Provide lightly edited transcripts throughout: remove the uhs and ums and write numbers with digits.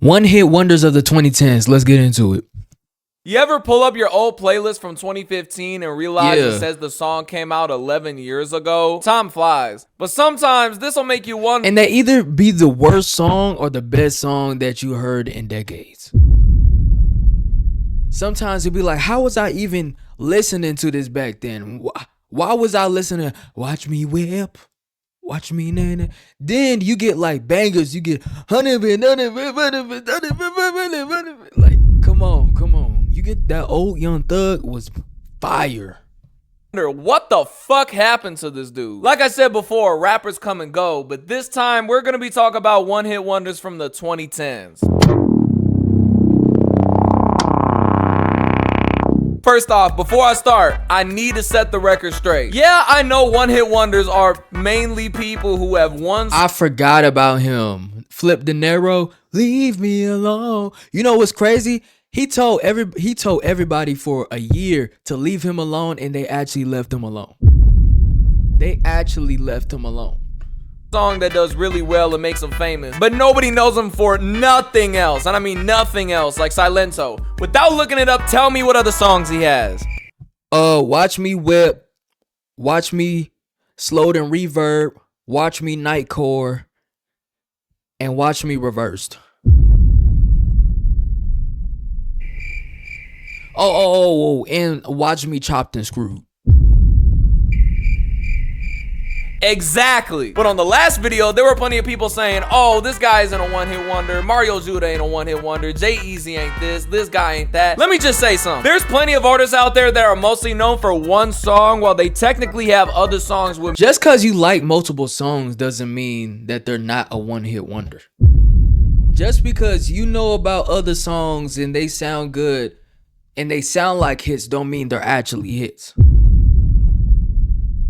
One hit wonders of the 2010s. Let's get into it. You ever pull up your old playlist from 2015 and realize it says the song came out 11 years ago? Time flies. But sometimes this will make you wonder. And they either be the worst song or the best song that you heard in decades. Sometimes you'll be like, how was I even listening to this back then? Why was I listening? Watch me whip. Watch me nana. Then you get like bangers. You get like, come on. You get that old Young Thug was fire. What the fuck happened to this dude? Like I said before, rappers come and go, but this time we're gonna be talking about one-hit wonders from the 2010s. First off, before I start, I need to set the record straight. Yeah, I know one-hit wonders are mainly people who have one. I forgot about him. Flip De Niro, leave me alone. You know what's crazy? He told everybody for a year to leave him alone, and they actually left him alone. They actually left him alone. Song that does really well and makes him famous, but nobody knows him for nothing else, and I mean nothing else, like Silento. Without looking it up, tell me what other songs he has. Watch Me Whip, Watch Me Slowed and Reverb, Watch Me Nightcore, and Watch Me Reversed. And Watch Me Chopped and Screwed. Exactly. But on the last video, there were plenty of people saying, oh, this guy isn't a one-hit wonder. Mario Judah ain't a one-hit wonder. Jay-Eazy ain't this guy ain't that. Let me just say something. There's plenty of artists out there that are mostly known for one song while they technically have other songs with. Just because you like multiple songs doesn't mean that they're not a one-hit wonder. Just because you know about other songs and they sound good and they sound like hits don't mean they're actually hits.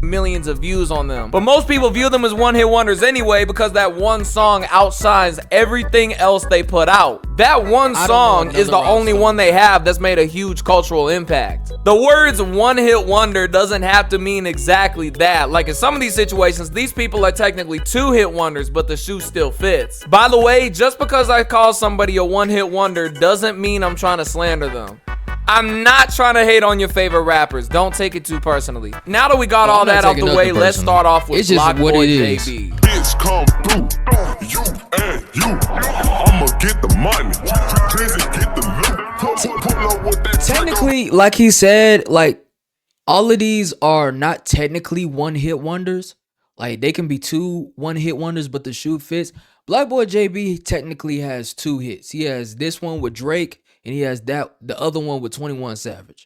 Millions of views on them, but most people view them as one-hit wonders anyway because that one song outshines everything else they put out. That one song is the only one they have that's made a huge cultural impact. The words one-hit wonder doesn't have to mean exactly that. Like in some of these situations, these people are technically two-hit wonders, but the shoe still fits. By the way, just because I call somebody a one-hit wonder doesn't mean I'm trying to slander them. I'm not trying to hate on your favorite rappers. Don't take it too personally. Now that we got all that out the way, let's start off with Block Boy JB. Bitch, come through. You and you. I'ma get the money. Get the loot. Pull up with that. Technically, like he said, like all of these are not technically one-hit wonders. Like they can be two one-hit wonders, but the shoe fits. Black Boy JB technically has two hits. He has this one with Drake. And he has the other one with 21 Savage.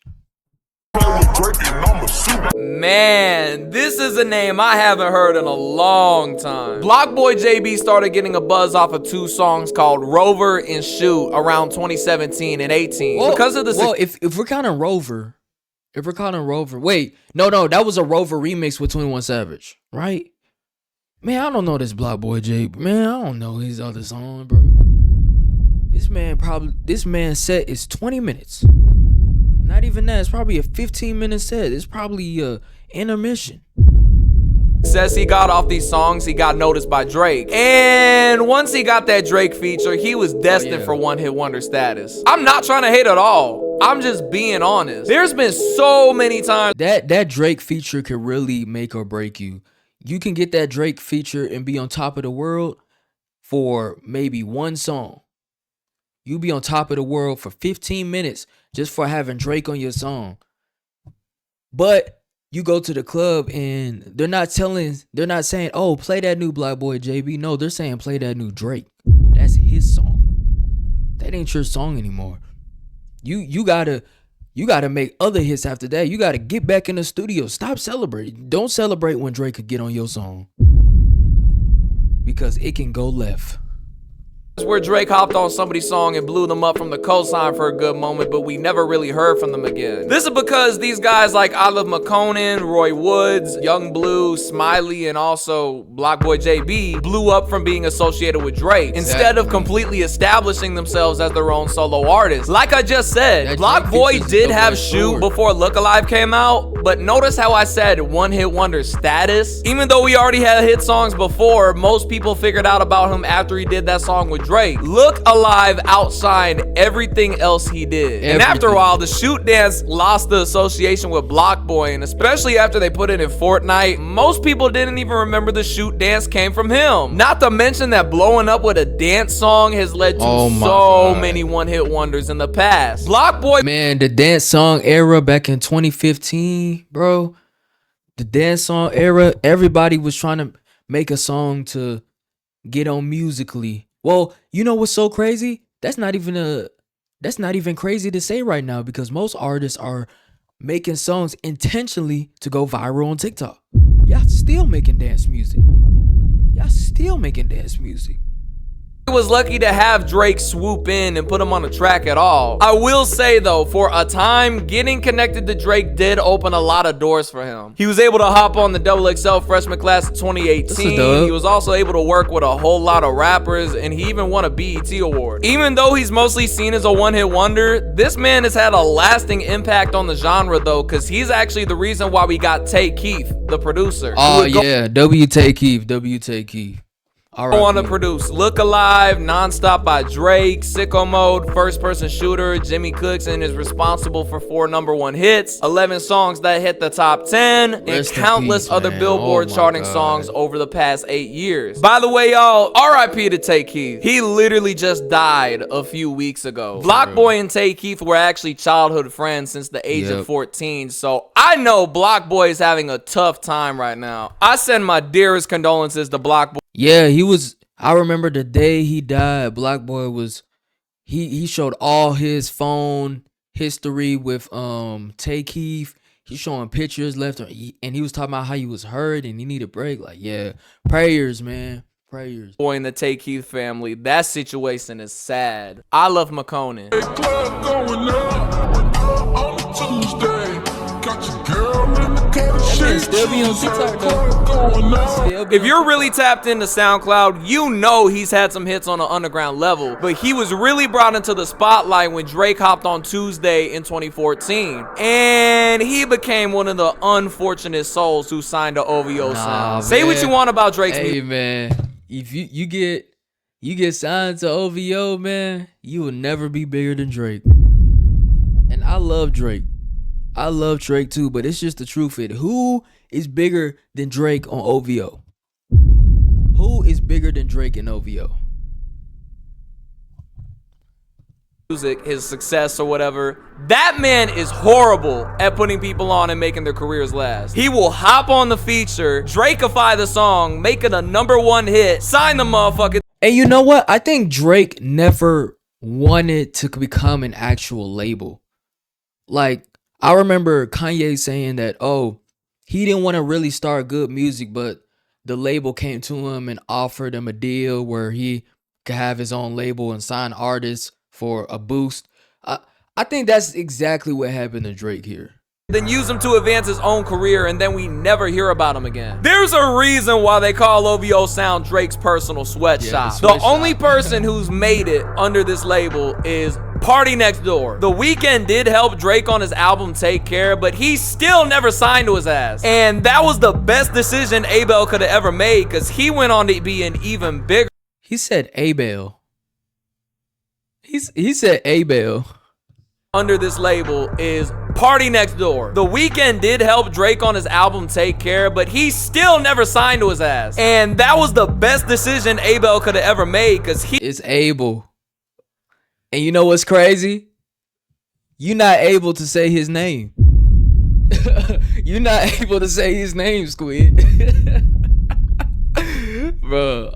Man, this is a name I haven't heard in a long time. Block Boy JB started getting a buzz off of two songs called Rover and Shoot around 2017 and 18. Well, because of the if we're counting Rover, wait, no, that was a Rover remix with 21 Savage, right? Man, I don't know this Block Boy JB. Man, I don't know his other song, bro. This man's set is 20 minutes. Not even that. It's probably a 15-minute set. It's probably a intermission. Says he got off these songs, he got noticed by Drake. And once he got that Drake feature, he was destined for one-hit wonder status. I'm not trying to hate at all. I'm just being honest. There's been so many times that Drake feature could really make or break you. You can get that Drake feature and be on top of the world for maybe one song. You be on top of the world for 15 minutes just for having Drake on your song. But you go to the club and they're not saying, oh, play that new Block Boy JB. No, they're saying play that new Drake. That's his song. That ain't your song anymore. You gotta make other hits after that. You gotta get back in the studio. Stop celebrating. Don't celebrate when Drake could get on your song. Because it can go left. Where Drake hopped on somebody's song and blew them up from the cosign for a good moment, but we never really heard from them again. This is because these guys like Olive McConan, Roy Woods, Young Blue, Smiley, and also Block Boy JB blew up from being associated with Drake instead of completely establishing themselves as their own solo artists. Like I just said, Block Boy did have Shoot before Look Alive came out, But notice how I said one-hit wonder status? Even though he already had hit songs before, most people figured out about him after he did that song with Drake. Look Alive outshined everything else he did. And after a while, the shoot dance lost the association with Block Boy, and especially after they put it in Fortnite, most people didn't even remember the shoot dance came from him. Not to mention that blowing up with a dance song has led to so many one-hit wonders in the past. Block Boy, man, the dance song era back in 2015, bro. The dance song era, everybody was trying to make a song to get on Musically. Well, you know what's so crazy? That's not even crazy to say right now, because most artists are making songs intentionally to go viral on TikTok. Y'all still making dance music. was lucky to have Drake swoop in and put him on the track at all. I will say though, for a time, getting connected to Drake did open a lot of doors for him. He was able to hop on the XXL freshman class of 2018. He was also able to work with a whole lot of rappers, and he even won a BET award. Even though he's mostly seen as a one-hit wonder, this man has had a lasting impact on the genre though, because he's actually the reason why we got Tay Keith, the producer. Oh yeah, W. Tay Keith. Go on to produce Look Alive, Nonstop by Drake, Sicko Mode, First Person Shooter. Jimmy Cookson is responsible for 4 #1 hits, 11 songs that hit the top 10, and countless other Billboard charting songs over the past 8 years. By the way, y'all, RIP to Tay Keith. He literally just died a few weeks ago. Block Boy and Tay Keith were actually childhood friends since the age of 14, so I know Block Boy is having a tough time right now. I send my dearest condolences to Block Boy. Yeah, he was. I remember the day he died. Block Boy was. He showed all his phone history with Tay Keith. He's showing pictures left, and he was talking about how he was hurt and he needed a break. Like, yeah, prayers, man, prayers. Boy in the Tay Keith family, that situation is sad. I love McConan. Still be on TikTok though. If you're really tapped into SoundCloud, you know he's had some hits on an underground level, but he was really brought into the spotlight when Drake hopped on Tuesday in 2014, and he became one of the unfortunate souls who signed to OVO Sound. Say what you want about Drake's music. Hey man, if you get signed to OVO, man, you will never be bigger than Drake. And I love Drake. I love Drake too, but it's just the truth of it. Who is bigger than Drake on OVO? Who is bigger than Drake in OVO? Music, his success or whatever. That man is horrible at putting people on and making their careers last. He will hop on the feature, Drakeify the song, make it a #1 hit, sign the motherfucker. And you know what? I think Drake never wanted to become an actual label. Like, I remember Kanye saying that, he didn't want to really start good music, but the label came to him and offered him a deal where he could have his own label and sign artists for a boost. I think that's exactly what happened to Drake here. Then use him to advance his own career, and then we never hear about him again. There's a reason why they call OVO Sound Drake's personal sweatshop. The only person who's made it under this label is Party Next Door. The Weeknd did help Drake on his album Take Care, but he still never signed to his ass. And that was the best decision Abel could have ever made, because he went on to be an even bigger. He said Abel. He said Abel. Under this label is Party Next Door. The Weeknd did help Drake on his album Take Care, but he still never signed to his ass. And that was the best decision Abel could have ever made, because it's Abel. And you know what's crazy? You're not able to say his name. You're not able to say his name, Squid. Bro.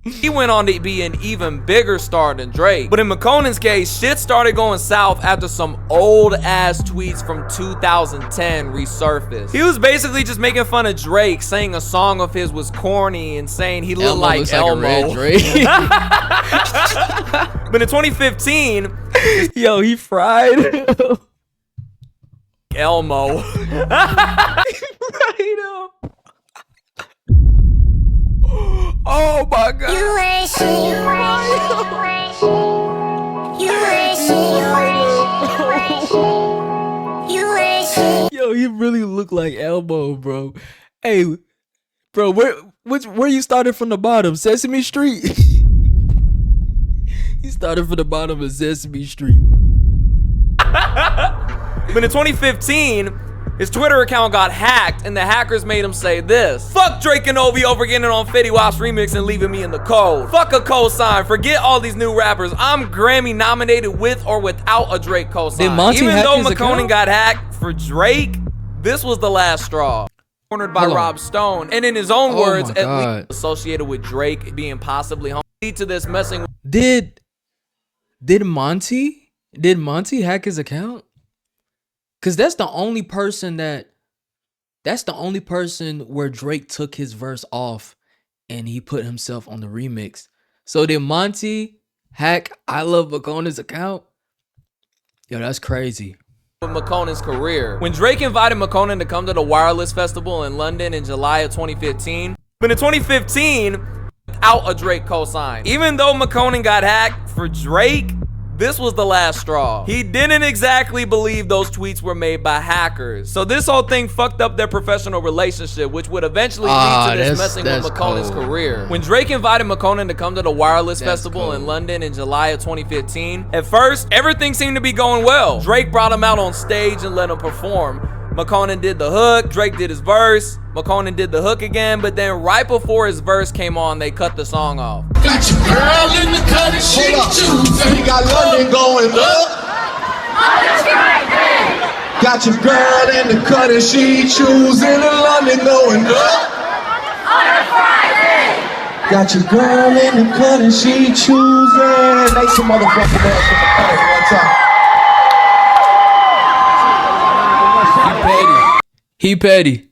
He went on to be an even bigger star than Drake. But in McConan's case, shit started going south after some old ass tweets from 2010 resurfaced. He was basically just making fun of Drake, saying a song of his was corny and saying he looked like Elmo. But in 2015, yo, he fried Elmo. Oh my god. You ain't shit. You ain't shit. You ain't shit. Yo, he He really looked like Elmo, bro. Hey, bro, where you started from the bottom? Sesame Street. He started from the bottom of Sesame Street. But in 2015, his Twitter account got hacked, and the hackers made him say this: "Fuck Drake and OVO for getting on Fetty Wap's remix and leaving me in the cold. Fuck a cosign. Forget all these new rappers. I'm Grammy nominated with or without a Drake cosign." Did Monty Even hack though his McConan account? got hacked for Drake, this was the last straw. Cornered by Hold on. Rob Stone, and in his own Oh words, my at God. least associated with Drake being possibly home. Lead to this messing with Did Monty hack his account? Cause that's the only person where Drake took his verse off and he put himself on the remix. So did Monty hack I Love McConaughey's account? Yo, that's crazy. McConaughey's career. When Drake invited McConan to come to the Wireless Festival in London in July of 2015, but in 2015, without a Drake cosign. Even though McConan got hacked for Drake, this was the last straw. He didn't exactly believe those tweets were made by hackers. So this whole thing fucked up their professional relationship, which would eventually lead to this messing with McConaughey's career. When Drake invited McConan to come to the Wireless Festival in London in July of 2015, at first, everything seemed to be going well. Drake brought him out on stage and let him perform. McConan did the hook, Drake did his verse, McConan did the hook again, but then right before his verse came on, they cut the song off. Got your girl in the cutting, she choosing. We got London going up. Got your girl in the cutting, she choosing. And London going up. Got your girl in the cutting, she choosing. Make some motherfucking ass one time. He petty.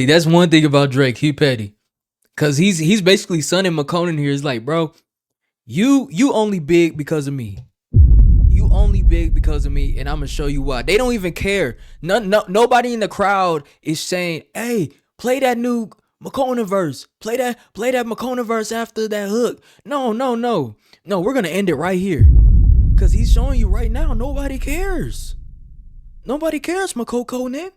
That's one thing about Drake. He petty. Cause he's basically sunning McConan here. It's like, bro, you only big because of me. You only big because of me, and I'm gonna show you why. They don't even care. Nobody in the crowd is saying, hey, play that new McConan verse. Play that McConan verse after that hook. No. We're gonna end it right here. Cause he's showing you right now, nobody cares. Nobody cares, McConan.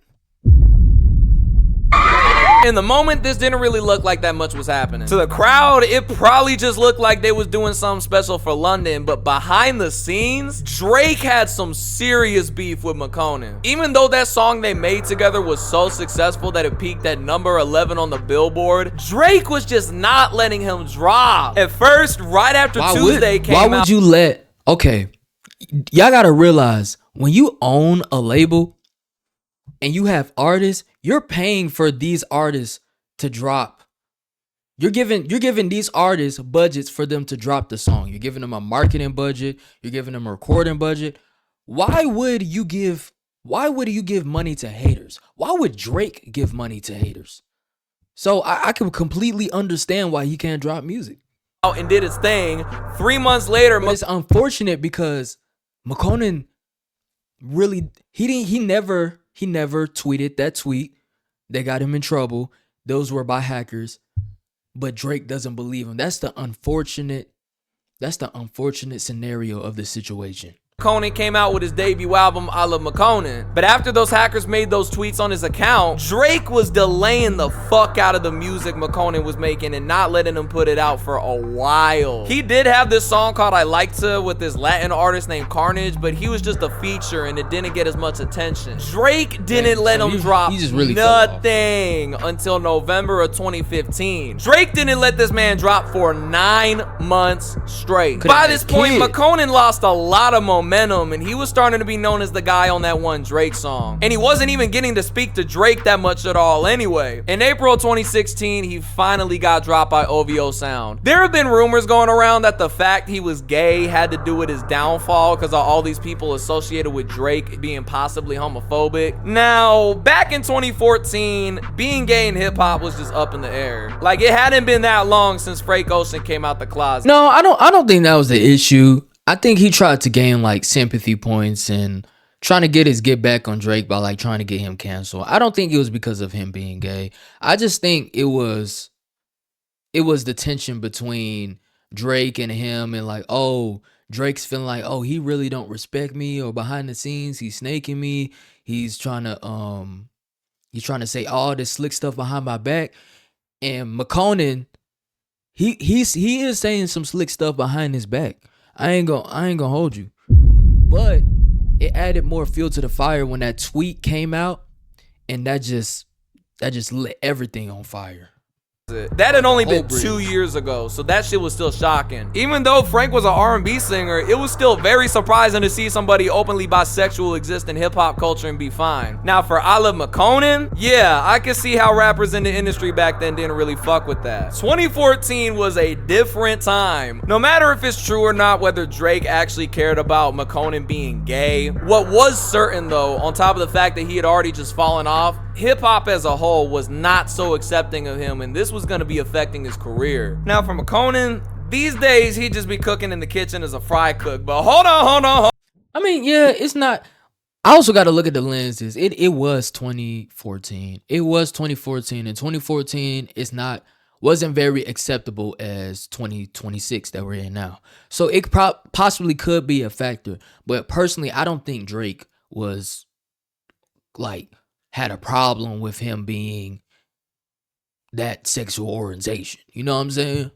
In the moment, this didn't really look like that much was happening. To the crowd, it probably just looked like they was doing something special for London, but behind the scenes, Drake had some serious beef with McConan. Even though that song they made together was so successful that it peaked at number 11 on the Billboard, Drake was just not letting him drop. At first, right after Tuesday came out. Why would you let, okay, y'all gotta realize, when you own a label and you have artists, you're paying for these artists to drop. You're giving these artists budgets for them to drop the song. You're giving them a marketing budget. You're giving them a recording budget. Why would you give money to haters? Why would Drake give money to haters? So I can completely understand why he can't drop music. And did his thing. 3 months later, But it's unfortunate because McConan really he never tweeted that tweet that got him in trouble. Those were by hackers, but Drake doesn't believe him. That's the unfortunate scenario of the situation. McConan came out with his debut album, I Love McConan. But after those hackers made those tweets on his account, Drake was delaying the fuck out of the music McConan was making and not letting him put it out for a while. He did have this song called I Like To with this Latin artist named Carnage, but he was just a feature and it didn't get as much attention. Drake didn't let him drop nothing until November of 2015. Drake didn't let this man drop for 9 months straight. By this point, McConan lost a lot of momentum, and he was starting to be known as the guy on that one Drake song. And he wasn't even getting to speak to Drake that much at all anyway. In April 2016, he finally got dropped by OVO Sound. There have been rumors going around that the fact he was gay had to do with his downfall because of all these people associated with Drake being possibly homophobic. Now, back in 2014, being gay in hip-hop was just up in the air. Like, it hadn't been that long since Frank Ocean came out the closet. No, I don't think that was the issue. I think he tried to gain like sympathy points and trying to get his get back on Drake by like trying to get him canceled. I don't think it was because of him being gay. I just think it was the tension between Drake and him, and like, oh, Drake's feeling like, oh, he really don't respect me, or behind the scenes he's snaking me. He's trying to say all this slick stuff behind my back. And McConan, he is saying some slick stuff behind his back. I ain't gonna hold you. But it added more fuel to the fire when that tweet came out, and that just lit everything on fire. That had only been 2 years ago, so that shit was still shocking. Even though Frank was an R&B singer, it was still very surprising to see somebody openly bisexual exist in hip-hop culture and be fine. Now for Olive McConan, yeah, I can see how rappers in the industry back then didn't really fuck with that. 2014 was a different time. No matter if it's true or not whether Drake actually cared about McConan being gay, what was certain though, on top of the fact that he had already just fallen off, hip-hop as a whole was not so accepting of him, and this was going to be affecting his career. Now for McConan, these days he'd just be cooking in the kitchen as a fry cook, but hold on. I mean, yeah, it's not. I also got to look at the lenses. It was 2014. It was 2014, and 2014 wasn't very acceptable as 2026 that we're in now. So it possibly could be a factor, but personally, I don't think Drake was like had a problem with him being that sexual orientation. You know what I'm saying?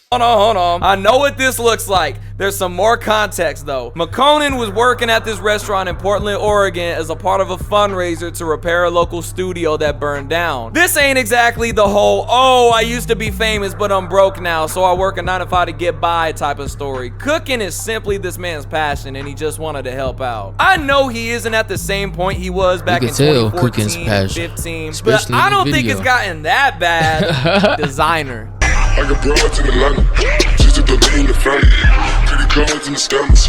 Hold on. I know what this looks like. There's some more context though. McConan was working at this restaurant in Portland, Oregon as a part of a fundraiser to repair a local studio that burned down. This ain't exactly the whole, oh, I used to be famous but I'm broke now, so I work a 9 to 5 to get by type of story. Cooking is simply this man's passion and he just wanted to help out. I know he isn't at the same point he was back in 2014, 15, but I don't think it's gotten that bad. Designer. I got broads in Atlanta, just to put me in the family. Pretty cards in the scammers,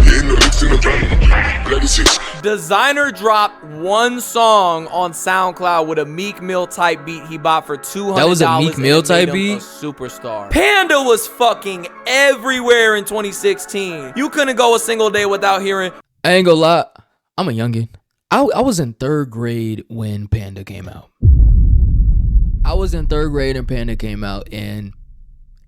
hitting the licks in the van. Bloody six. Designer dropped one song on SoundCloud with a Meek Mill type beat he bought for $200. That was a Meek Mill type beat? A superstar. Panda was fucking everywhere in 2016. You couldn't go a single day without hearing. I ain't gonna lie, I'm a youngin'. I was in 3rd grade when Panda came out. I was in 3rd grade and Panda came out, and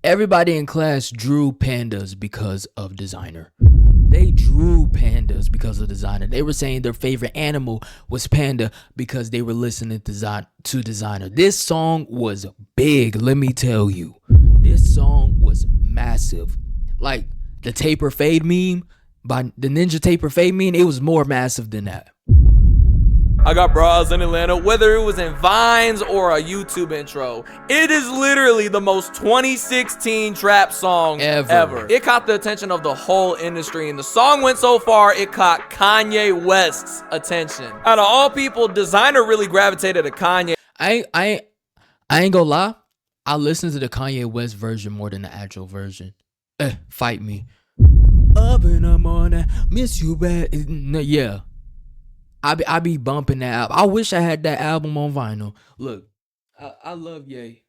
everybody in class drew pandas because of Designer. They drew pandas because of Designer. They were saying their favorite animal was panda because they were listening to Designer. This song was big, let me tell you. This song was massive. Like the Taper Fade meme, by the Ninja Taper Fade meme, it was more massive than that. I got bras in Atlanta, whether it was in Vines or a YouTube intro. It is literally the most 2016 trap song ever. It caught the attention of the whole industry, and the song went so far, it caught Kanye West's attention. Out of all people, Designer really gravitated to Kanye. I ain't gonna lie, I listened to the Kanye West version more than the actual version. Fight me. Up in the morning, miss you bad. No, yeah. I be bumping that album. I wish I had that album on vinyl. Look, I love Ye.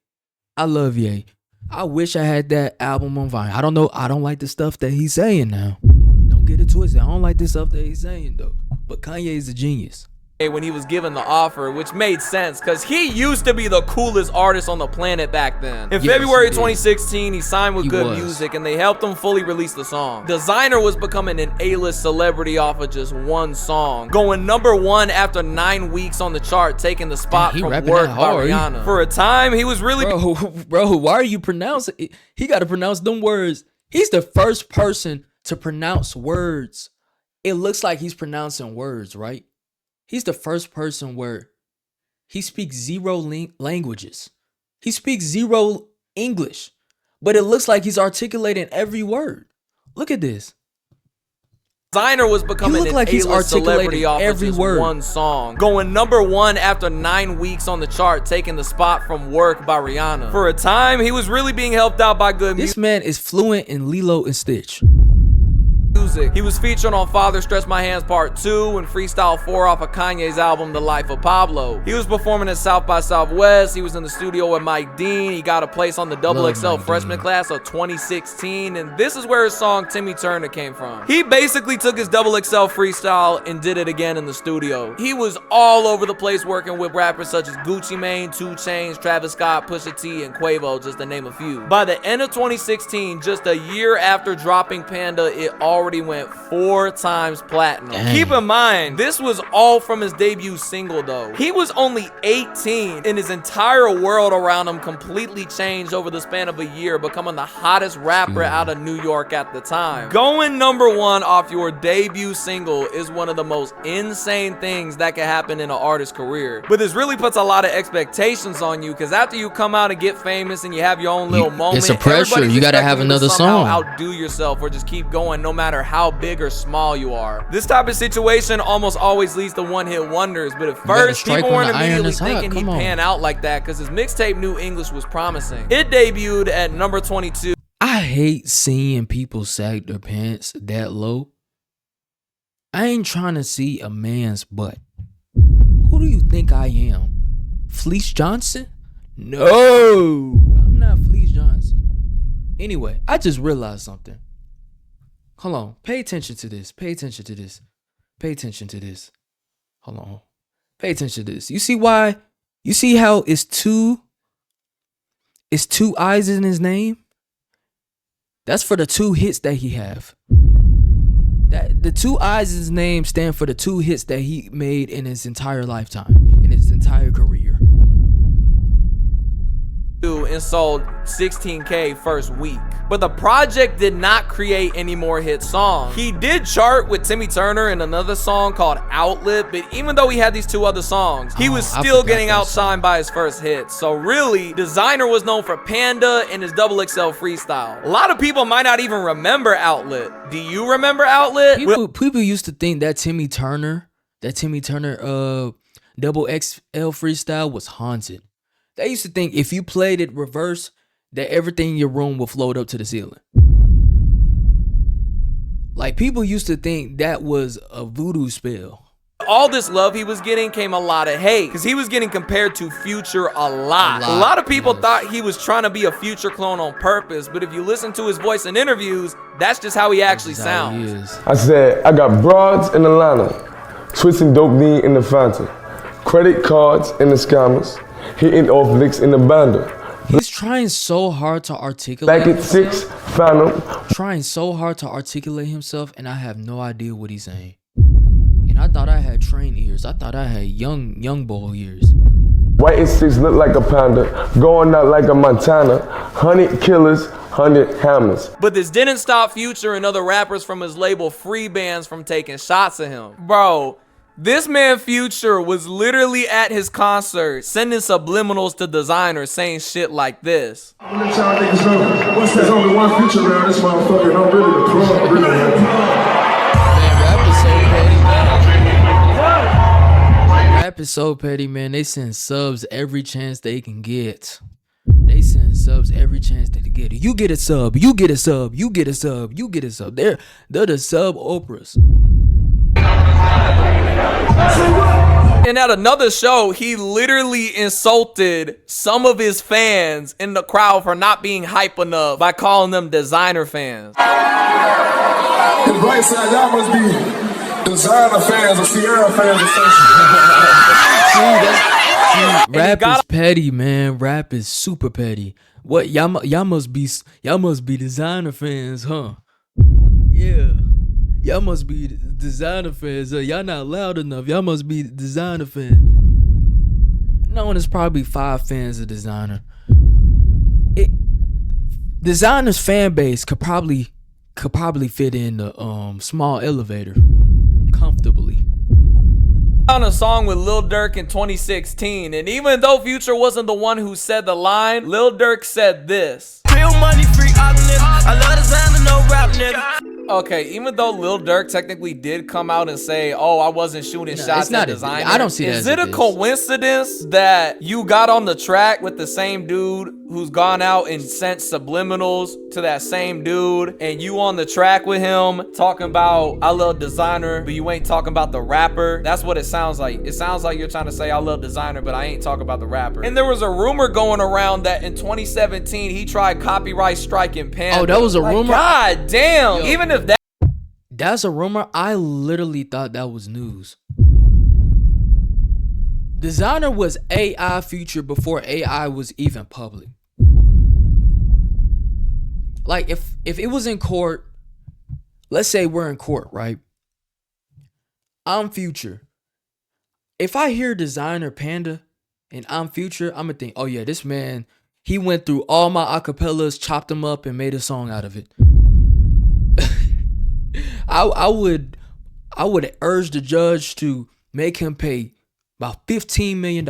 I love Ye. I wish I had that album on vinyl. I don't know. I don't like the stuff that he's saying now. Don't get it twisted. I don't like the stuff that he's saying though. But Kanye is a genius. When he was given the offer, which made sense because he used to be the coolest artist on the planet back then. In February 2016, he signed with Good Music and they helped him fully release the song. Designer was becoming an A-list celebrity off of just one song, going #1 after 9 weeks on the chart, taking the spot from Work by Rihanna. For a time, he was really... Bro, why are you pronouncing it? He got to pronounce them words. He's the first person to pronounce words. It looks like he's pronouncing words, right? He's the first person where he speaks 0 languages. He speaks 0 English, but it looks like he's articulating every word. Look at this. Designer was becoming an A-list celebrity off of just one song, going #1 after 9 weeks on the chart, taking the spot from Work by Rihanna. For a time, he was really being helped out by Good Music. This man is fluent in Lilo and Stitch. music. He was featured on Father Stretch My Hands Part 2 and Freestyle 4 off of Kanye's album The Life of Pablo. He was performing at South by Southwest. He was in the studio with Mike Dean. He got a place on the XXL freshman class of 2016, and this is where his song Timmy Turner came from. He basically took his XXL freestyle and did it again in the studio. He was all over the place working with rappers such as Gucci Mane, 2 Chainz, Travis Scott, Pusha T, and Quavo, just to name a few. By the end of 2016, just a year after dropping Panda, it already went 4 times platinum. Dang. Keep in mind, this was all from his debut single though. He was only 18 and his entire world around him completely changed over the span of a year, becoming the hottest rapper out of New York at the time. Going #1 off your debut single is one of the most insane things that can happen in an artist's career. But this really puts a lot of expectations on you, because after you come out and get famous and you have your own little moment, it's a pressure. You gotta have another song. Outdo yourself or just keep going no matter how big or small you are. This type of situation almost always leads to one-hit wonders, but at first people weren't immediately thinking he'd pan out like that, because his mixtape New English was promising. It debuted at number 22. I hate seeing people sag their pants that low. I ain't trying to see a man's butt. Who do you think I am? Fleece Johnson? No, I'm not Fleece Johnson. Anyway, I just realized something. Hold on. Pay attention to this. Pay attention to this. Pay attention to this. Hold on. Pay attention to this. You see why? You see how it's two I's in his name? That's for the 2 hits that he have. That the 2 I's in his name stand for the 2 hits that he made in his entire lifetime, in his entire career. And sold 16K first week. But the project did not create any more hit songs. He did chart with Timmy Turner in another song called Outlet, but even though he had these 2 other songs, he was still getting outshined by his first hit. So really, Designer was known for Panda and his XXL freestyle. A lot of people might not even remember Outlet. Do you remember Outlet? People used to think that Timmy Turner XXL freestyle was haunted. They used to think if you played it reverse, that everything in your room will float up to the ceiling. Like, people used to think that was a voodoo spell. All this love he was getting came a lot of hate, because he was getting compared to Future a lot. A lot of people thought he was trying to be a Future clone on purpose, but if you listen to his voice in interviews, that's just how he actually sounds. I said, I got broads in Atlanta, twisting dope lean in the fountain, credit cards in the scammers, hitting off licks in the bundle. He's trying so hard to articulate. Back at 6, found him. Trying so hard to articulate himself, and I have no idea what he's saying. And I thought I had train ears. I thought I had young boy ears. White at 6 look like a panda, going out like a Montana. 100 killers, 100 hammers. But this didn't stop Future and other rappers from his label Free Bands from taking shots at him. Bro, this man Future was literally at his concert sending subliminals to Designers saying shit like this. I'm gonna let y'all niggas know, once there's only one Future around this motherfucker, I'm really the plug, really. Rap is so petty, man. They send subs every chance they can get. They send subs every chance they can get. You get a sub, you get a sub, you get a sub, you get a sub. They're the sub Oprahs. And at another show, he literally insulted some of his fans in the crowd for not being hype enough by calling them Designer fans. And right side, y'all must be Designer fans or Sierra fans or something. Rap is petty, man. Rap is super petty. What y'all must be Designer fans, huh? Yeah. Y'all must be Designer fans. Y'all not loud enough. Y'all must be Designer fans. No, there's probably 5 fans of Designer. Designer's fan base could probably fit in the small elevator comfortably. On a song with Lil Durk in 2016, and even though Future wasn't the one who said the line, Lil Durk said this. Real money, free op, nigga. I love Designer, no rap, nigga. Okay, even though Lil Durk technically did come out and say, oh, I wasn't shooting shots at Designer. I don't see that. Is it a coincidence that you got on the track with the same dude who's gone out and sent subliminals to that same dude, and you on the track with him talking about I love Designer, but you ain't talking about the rapper. That's what it sounds like. It sounds like you're trying to say I love Designer, but I ain't talking about the rapper. And there was a rumor going around that in 2017 he tried copyright striking Panda. Oh, that was a rumor? God damn. Yo, even if that's a rumor, I literally thought that was news. Designer was AI Future before AI was even public. Like if it was in court, let's say we're in court, right? I'm Future. If I hear Designer Panda and I'm Future, I'm gonna think, oh yeah, this man, he went through all my acapellas, chopped them up, and made a song out of it. I would urge the judge to make him pay about $15 million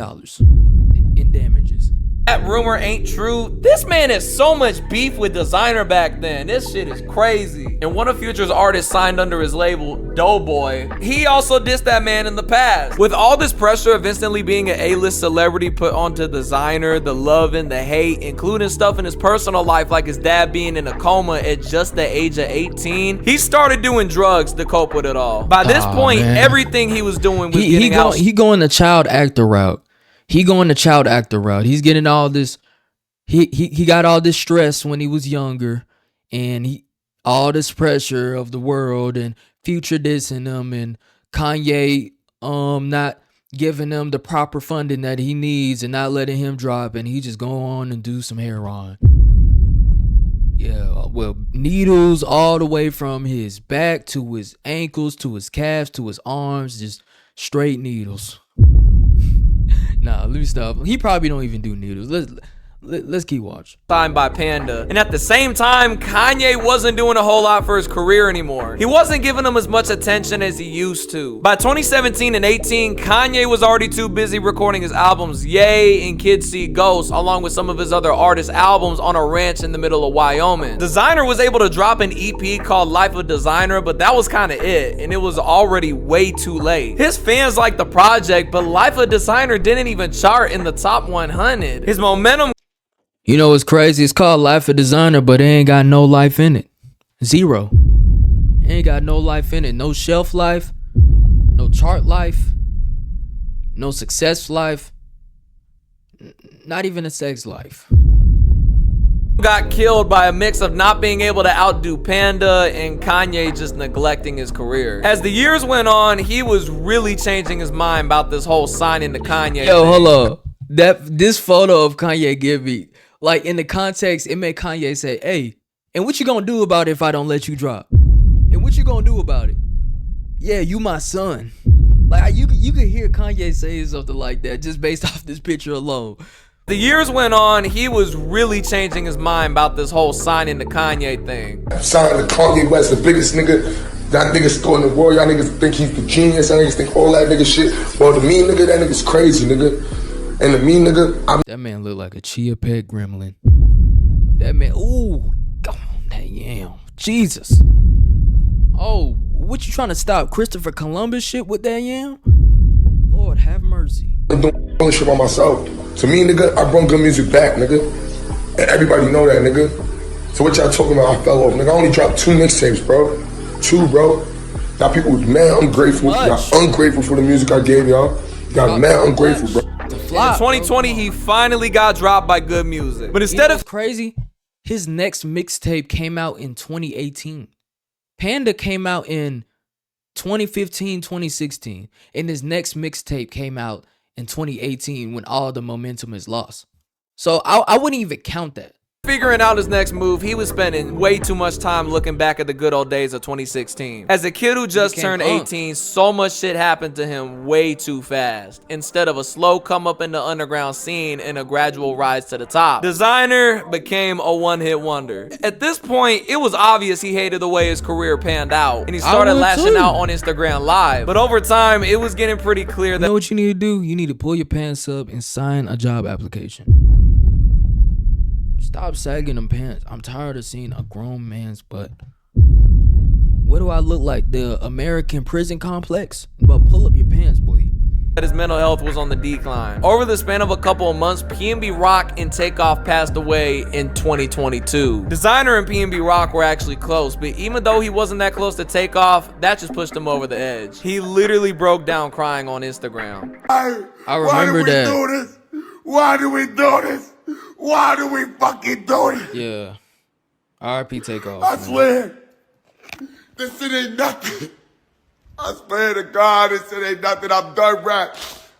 in damages. That rumor ain't true. This man has so much beef with Designer back then. This shit is crazy. And one of Future's artists signed under his label, Doughboy, he also dissed that man in the past. With all this pressure of instantly being an A-list celebrity put onto Designer, the love and the hate, including stuff in his personal life like his dad being in a coma at just the age of 18, he started doing drugs to cope with it all. By this point, man, everything he was doing was getting out. He going the child actor route. He's getting all this. He got all this stress when he was younger, and all this pressure of the world, and Future dissing him, and Kanye not giving him the proper funding that he needs, and not letting him drop, and he just go on and do some heroin. Yeah, well, needles all the way from his back to his ankles to his calves to his arms, just straight needles. Nah, let me stop. He probably don't even do needles. Let's keep watching. Signed by Panda. And at the same time, Kanye wasn't doing a whole lot for his career anymore. He wasn't giving him as much attention as he used to. By 2017 and 18, Kanye was already too busy recording his albums Yay and Kids See Ghosts, along with some of his other artists' albums on a ranch in the middle of Wyoming. Designer was able to drop an EP called Life of Designer, but that was kind of it, and it was already way too late. His fans liked the project, but Life of Designer didn't even chart in the top 100. His momentum... You know what's crazy? It's called Life of Designer, but it ain't got no life in it. Zero. It ain't got no life in it. No shelf life. No chart life. No success life. Not even a sex life. Got killed by a mix of not being able to outdo Panda and Kanye just neglecting his career. As the years went on, he was really changing his mind about this whole signing to Kanye Yo, thing. Hold on. This photo of Kanye give me, like, in the context, it made Kanye say, hey, and what you gonna do about it if I don't let you drop? And what you gonna do about it? Yeah, you my son. Like, you could hear Kanye say something like that just based off this picture alone. The years went on, he was really changing his mind about this whole signing to Kanye thing. Signing to Kanye West, the biggest nigga. That nigga's still in the world. Y'all niggas think he's the genius. Y'all niggas think all that nigga shit. Well, the mean nigga, that nigga's crazy, nigga. And the mean nigga, that man look like a chia pet gremlin. That man, ooh, God damn, Jesus. Oh, what you trying to stop Christopher Columbus shit with that yam? Lord have mercy. I'm doing shit by myself. To me, nigga, I brought good music back, nigga. And everybody know that, nigga. So what y'all talking about? I fell off, nigga. I only dropped 2 mixtapes, bro. 2, bro. Y'all people was mad ungrateful. Y'all ungrateful for the music I gave y'all. Y'all mad ungrateful, bro. In 2020, he finally got dropped by Good Music. But instead of crazy, his next mixtape came out in 2018. Panda came out in 2015, 2016. And his next mixtape came out in 2018 when all the momentum is lost. So I wouldn't even count that. Figuring out his next move, he was spending way too much time looking back at the good old days of 2016. As a kid who just turned 18, so much shit happened to him way too fast. Instead of a slow come up in the underground scene and a gradual rise to the top, Designer became a one-hit wonder. At this point, it was obvious he hated the way his career panned out, and he started lashing out on Instagram Live. But over time, it was getting pretty clear that— You know what you need to do? You need to pull your pants up and sign a job application. Stop sagging them pants. I'm tired of seeing a grown man's butt. What do I look like? The American prison complex? But pull up your pants, boy. his mental health was on the decline. Over the span of a couple of months, PNB Rock and Takeoff passed away in 2022. Designer and PNB Rock were actually close, but even though he wasn't that close to Takeoff, that just pushed him over the edge. He literally broke down crying on Instagram. I remember that. Why do we do this? Why do we do this? Why do we fucking do it? Yeah. RIP Takeoff. I man. swear, this shit ain't nothing. I swear to God, this shit ain't nothing. I'm done rap.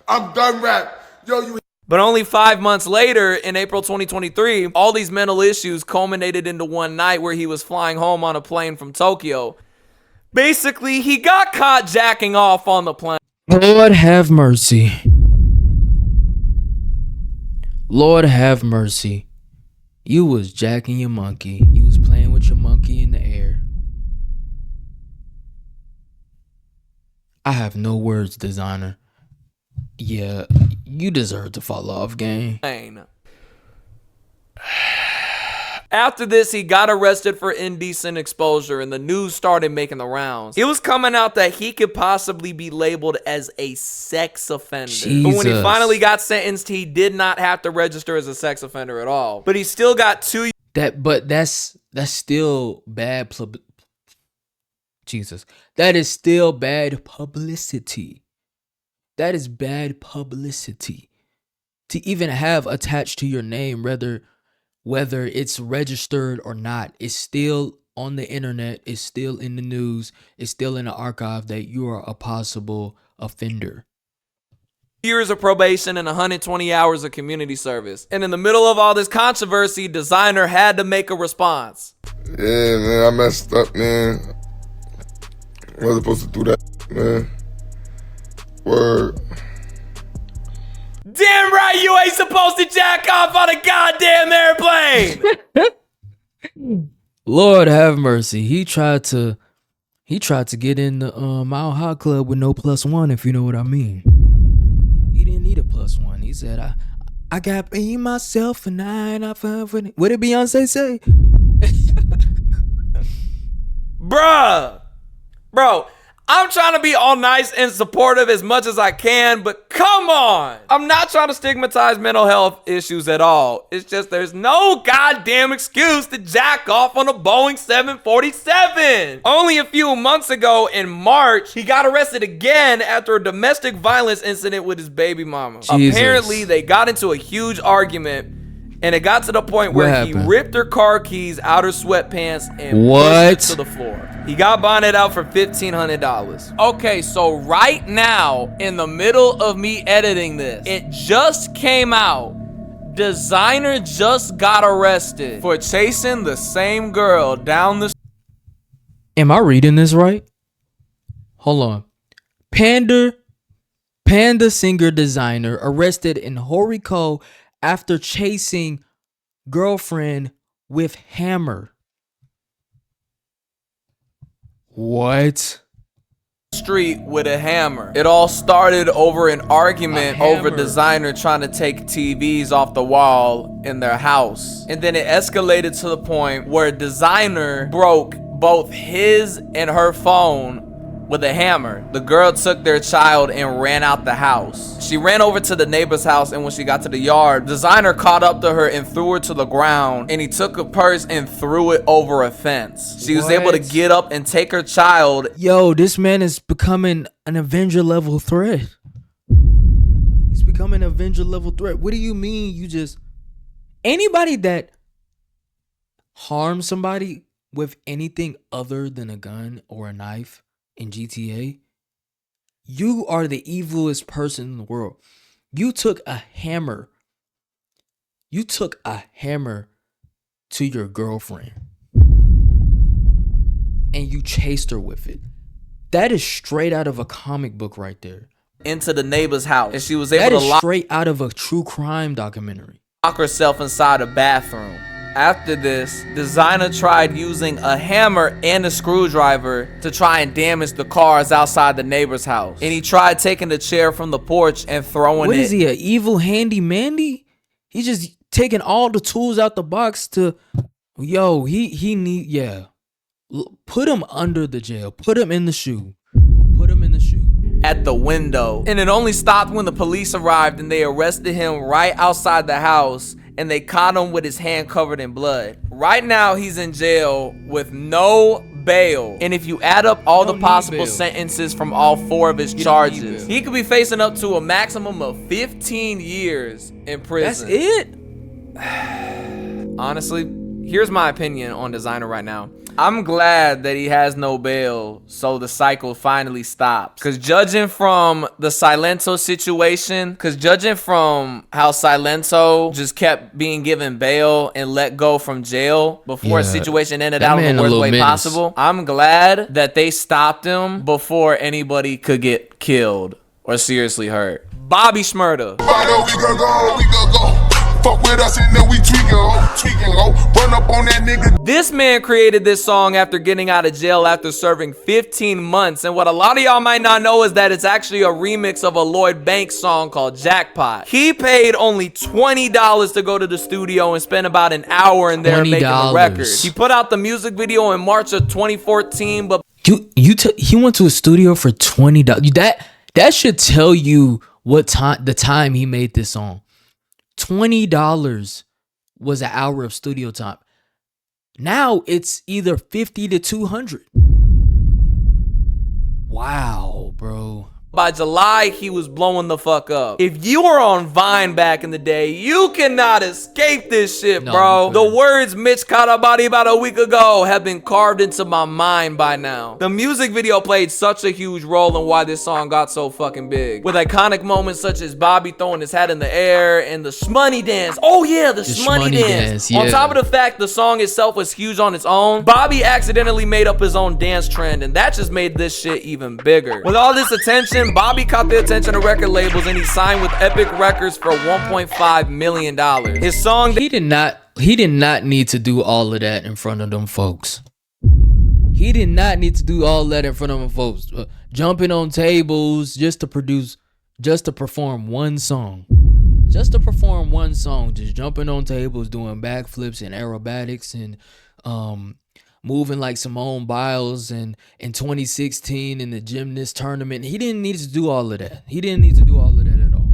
I'm done rap. Yo, you. But only 5 months later, in April 2023, all these mental issues culminated into one night where he was flying home on a plane from Tokyo. Basically, he got caught jacking off on the plane. Lord have mercy. Lord have mercy. You was jacking your monkey. You was playing with your monkey in the air. I have no words, designer. Yeah, you deserve to fall off, gang. After this, he got arrested for indecent exposure and the news started making the rounds. It was coming out that he could possibly be labeled as a sex offender. But when he Jesus. finally got sentenced, he did not have to register as a sex offender at all. But he still got 2 That's still bad Jesus. That is still bad publicity. That is bad publicity. To even have attached to your name, whether it's registered or not, it's still on the internet, it's still in the news, it's still in the archive that you are a possible offender. years of probation and 120 hours of community service. And in the middle of all this controversy, Designer had to make a response. Yeah, man, I messed up, man. I wasn't supposed to do that, man. Word. Damn right you ain't supposed to jack off on a goddamn airplane! Lord have mercy. He tried to get in the Mile High Club with no +1, if you know what I mean. He didn't need a +1. He said, I got me, myself, and I what did Beyonce say? Bruh. Bro, I'm trying to be all nice and supportive as much as I can, but come on. I'm not trying to stigmatize mental health issues at all. It's just there's no goddamn excuse to jack off on a Boeing 747. Only a few months ago in March, he got arrested again after a domestic violence incident with his baby mama. Jesus. Apparently, they got into a huge argument. And it got to the point where he ripped her car keys out her sweatpants and pushed it to the floor. He got bonded out for $1,500. Okay, so right now, in the middle of me editing this, it just came out. Designer just got arrested for chasing the same girl down the... Am I reading this right? Hold on. Panda singer Designer arrested in Horiko after chasing girlfriend with hammer. What? Street with a hammer. It all started over an argument over Designer trying to take TVs off the wall in their house. And then it escalated to the point where Designer broke both his and her phone with a hammer. The girl took their child and ran out the house. She ran over to the neighbor's house, and when she got to the yard, Designer caught up to her and threw her to the ground, and he took a purse and threw it over a fence. She was able to get up and take her child. Yo, this man is becoming an Avenger level threat. He's becoming an Avenger level threat. What do you mean you just... Anybody that harms somebody with anything other than a gun or a knife in GTA, you are the evilest person in the world. You took a hammer. You took a hammer to your girlfriend and you chased her with it. That is straight out of a comic book right there. Into the neighbor's house, and she was able that to is straight out of a true crime documentary. Lock herself inside a bathroom. After this, Designer tried using a hammer and a screwdriver to try and damage the cars outside the neighbor's house. And he tried taking the chair from the porch and throwing it. What is he, an evil handy Mandy? He's just taking all the tools out the box to... Yo, he need... Yeah. Put him under the jail. Put him in the shoe. Put him in the shoe. at the window. And it only stopped when the police arrived and they arrested him right outside the house, and they caught him with his hand covered in blood. Right now, he's in jail with no bail. And if you add up all the possible sentences from all 4 of his charges, he could be facing up to a maximum of 15 years in prison. That's it? Honestly, here's my opinion on Designer right now. I'm glad that he has no bail, so the cycle finally stops. Cause judging from the Silento situation, judging from how Silento just kept being given bail and let go from jail before a situation ended out in the worst way possible, I'm glad that they stopped him before anybody could get killed or seriously hurt. Bobby Shmurda. We go. Fuck with us and then we tweaking, ho. Run up on that nigga. This man created this song after getting out of jail after serving 15 months. And what a lot of y'all might not know is that it's actually a remix of a Lloyd Banks song called Jackpot. He paid only $20 to go to the studio and spend about an hour in there making the record. He put out the music video in March of 2014, but he went to a studio for $20. That should tell you what the time he made this song. $20 was an hour of studio time. Now it's either 50 to 200. Wow, bro. by July, he was blowing the fuck up. If you were on Vine back in the day, you cannot escape this shit, bro. The words "Mitch caught a body about a week ago" have been carved into my mind by now. The music video played such a huge role in why this song got so fucking big, with iconic moments such as Bobby throwing his hat in the air and the shmoney dance. Oh yeah, the shmoney dance. Yeah. On top of the fact the song itself was huge on its own, Bobby accidentally made up his own dance trend, and that just made this shit even bigger. With all this attention, Bobby caught the attention of record labels and he signed with Epic Records for $1.5 million. His song... He did not need to do all of that in front of them folks. He did not need to do all that in front of them folks. Jumping on tables just to perform one song. Just jumping on tables, doing backflips and aerobatics and moving like Simone Biles and in 2016 in the gymnast tournament. He didn't need to do all of that. At all.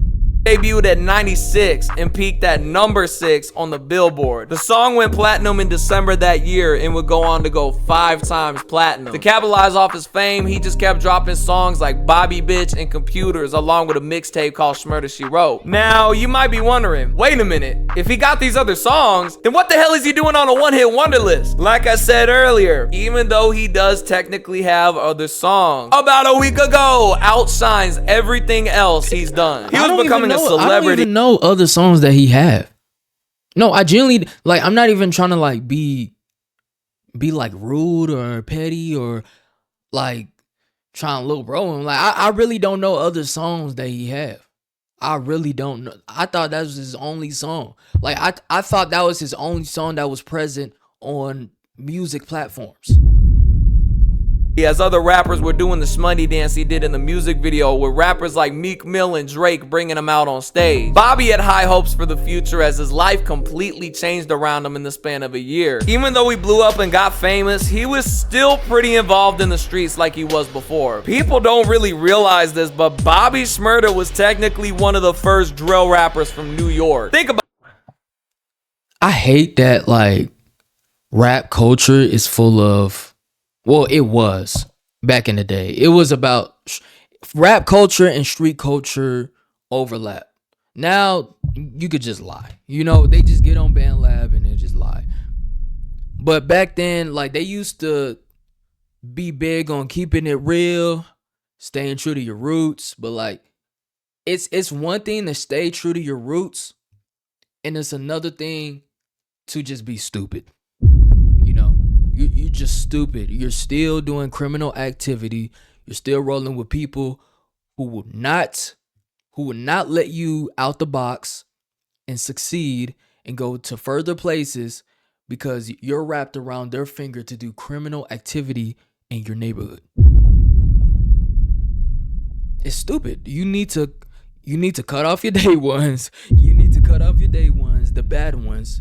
Debuted at 96 and peaked at number 6 on the Billboard. The song went platinum in December that year and would go on to go 5 times platinum. To capitalize off his fame, he just kept dropping songs like Bobby Bitch and Computers, along with a mixtape called Shmurda She Wrote. Now, you might be wondering, wait a minute, if he got these other songs, then what the hell is he doing on a one-hit wonder list? Like I said earlier, even though he does technically have other songs, about a week ago outshines everything else he's done. He was becoming a celebrity. I don't even know other songs that he have. No, I genuinely, like, I'm not even trying to like be like rude or petty or like trying to look bro. Like I really don't know other songs that he have. I really don't know. I thought that was his only song. Like I thought that was his only song that was present on music platforms. As other rappers were doing the shmoney dance he did in the music video, with rappers like Meek Mill and Drake bringing him out on stage. Bobby had high hopes for the future as his life completely changed around him in the span of a year. Even though he blew up and got famous, he was still pretty involved in the streets like he was before. People don't really realize this, but Bobby Shmurda was technically one of the first drill rappers from New York. Think about... I hate that like rap culture is full of... Well, it was back in the day. It was about rap culture and street culture overlap. Now you could just lie. You know, they just get on BandLab and they just lie. But back then, like, they used to be big on keeping it real, staying true to your roots. But like, it's one thing to stay true to your roots, and it's another thing to just be stupid. You're just stupid. You're still doing criminal activity. You're still rolling with people who will not let you out the box and succeed and go to further places because you're wrapped around their finger to do criminal activity in your neighborhood. It's stupid. You need to cut off your day ones. The bad ones,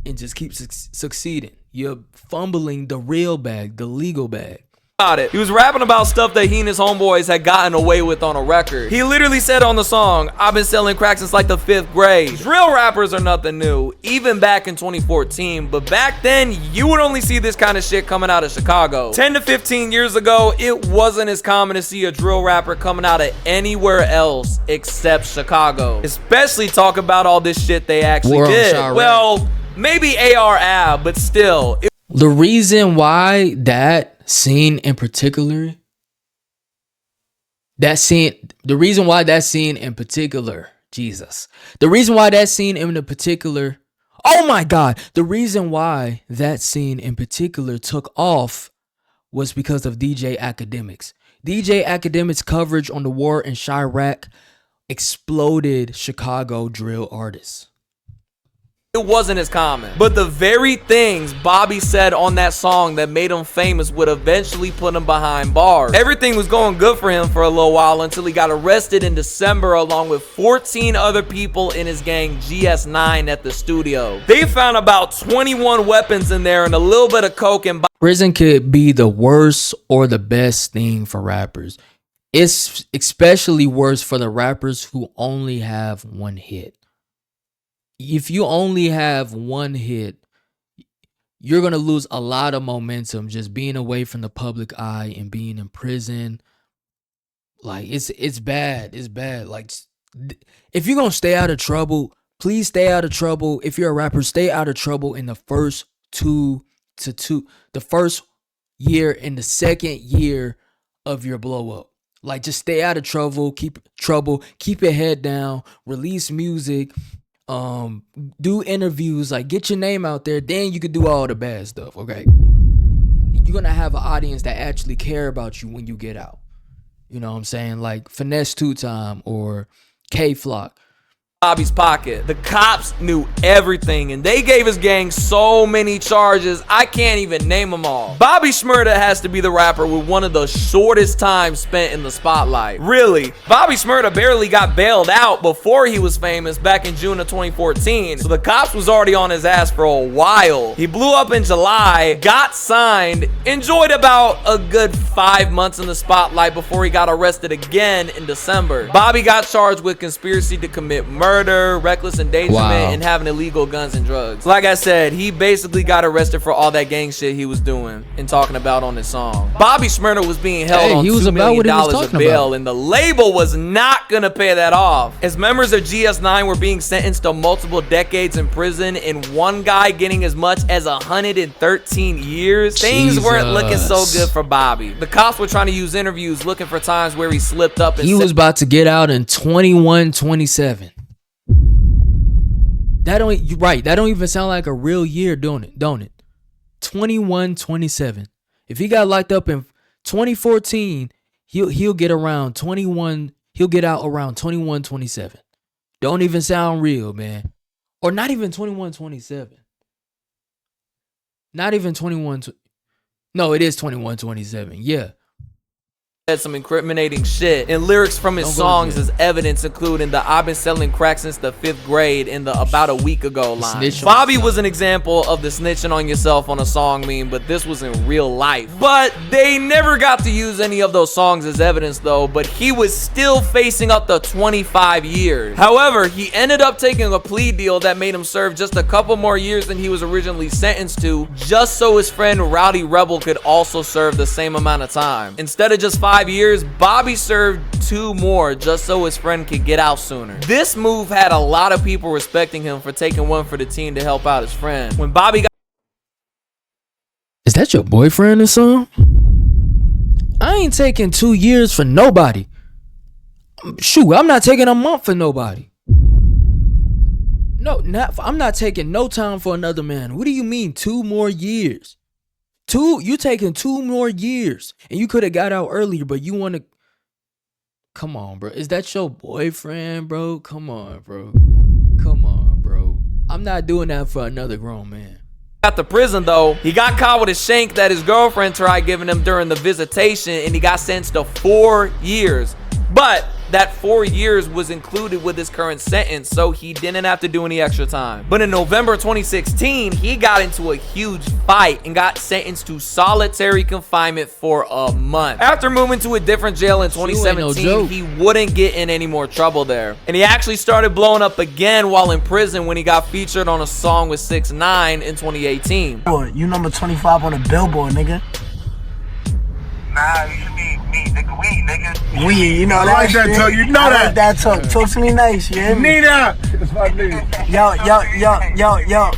and just keep succeeding. You're fumbling the real bag, the legal bag. about it. He was rapping about stuff that he and his homeboys had gotten away with on a record. He literally said on the song, "I've been selling crack since like the 5th grade." Drill rappers are nothing new, even back in 2014, but back then you would only see this kind of shit coming out of Chicago. 10 to 15 years ago, it wasn't as common to see a drill rapper coming out of anywhere else except Chicago. Especially talk about all this shit they actually did. Well, maybe AR Ab, but still. The reason why that scene in particular, the reason why that scene in particular, oh my God, the reason why that scene in particular took off was because of DJ Academics. DJ Academics' coverage on the war in Chirac exploded Chicago drill artists. It wasn't as common. But the very things Bobby said on that song that made him famous would eventually put him behind bars. Everything was going good for him for a little while until he got arrested in December along with 14 other people in his gang GS9 at the studio. They found about 21 weapons in there and a little bit of coke and... Prison could be the worst or the best thing for rappers. It's especially worse for the rappers who only have one hit. If you only have one hit, you're going to lose a lot of momentum just being away from the public eye and being in prison. Like, it's bad. It's bad. Like, if you're going to stay out of trouble, please stay out of trouble. If you're a rapper, stay out of trouble in the first the first year and the second year of your blow up. Like, just stay out of trouble, keep your head down, release music, do interviews, like get your name out there, then you could do all the bad stuff. Okay, you're gonna have an audience that actually care about you when you get out. You know what I'm saying? Like Finesse 2 Time or K-Flock. Bobby's pocket. The cops knew everything and they gave his gang so many charges I can't even name them all. Bobby Shmurda has to be the rapper with one of the shortest times spent in the spotlight. Really, Bobby Shmurda barely got bailed out before he was famous back in June of 2014, so the cops was already on his ass for a while. He blew up in July, got signed, enjoyed about a good 5 months in the spotlight before he got arrested again in December. Bobby got charged with conspiracy to commit murder, reckless endangerment, and having illegal guns and drugs. Like I said, he basically got arrested for all that gang shit he was doing and talking about on his song. Bobby Shmurda was being held on $2 million of bail, and the label was not gonna pay that off. As members of GS9 were being sentenced to multiple decades in prison, and one guy getting as much as 113 years, things weren't looking so good for Bobby. The cops were trying to use interviews looking for times where he slipped up and he was about to get out in 21-27. That don't even sound like a real year, don't it? 21-27. If he got locked up in 2014, he'll get around 21. He'll get out around 21-27. Don't even sound real, man. Or not even 21-27. Not even 21. No, it is 21-27. Yeah. Had some incriminating shit, and lyrics from his songs as evidence, including the "I've been selling crack since the 5th grade" and the "about a week ago" line. Bobby was an example of the snitching on yourself on a song meme, but this was in real life. But they never got to use any of those songs as evidence though, but he was still facing up to 25 years. However, he ended up taking a plea deal that made him serve just a couple more years than he was originally sentenced to, just so his friend Rowdy Rebel could also serve the same amount of time. Instead of just 5 years, Bobby served 2 more just so his friend could get out sooner. This move had a lot of people respecting him for taking one for the team to help out his friend. When Bobby got... Is that your boyfriend or something? I ain't taking 2 years for nobody. Shoot, I'm not taking a month for nobody. No, I'm not taking no time for another man. What do you mean 2 more years? You taking 2 more years, and you could have got out earlier, but you want to... Come on, bro. Is that your boyfriend, bro? Come on, bro. I'm not doing that for another grown man. Got to prison though, he got caught with a shank that his girlfriend tried giving him during the visitation, and he got sentenced to 4 years. But that 4 years was included with his current sentence, so he didn't have to do any extra time. But in November 2016, he got into a huge fight and got sentenced to solitary confinement for a month. After moving to a different jail in 2017, he wouldn't get in any more trouble there. And he actually started blowing up again while in prison when he got featured on a song with 6ix9ine in 2018. You number 25 on the Billboard, nigga. Nah, you mean me, nigga. We, nigga. We, you know that. I like that talk. You know I that. like that talk. Talk to me nice, you hear me? Nina. That's my name. Yo.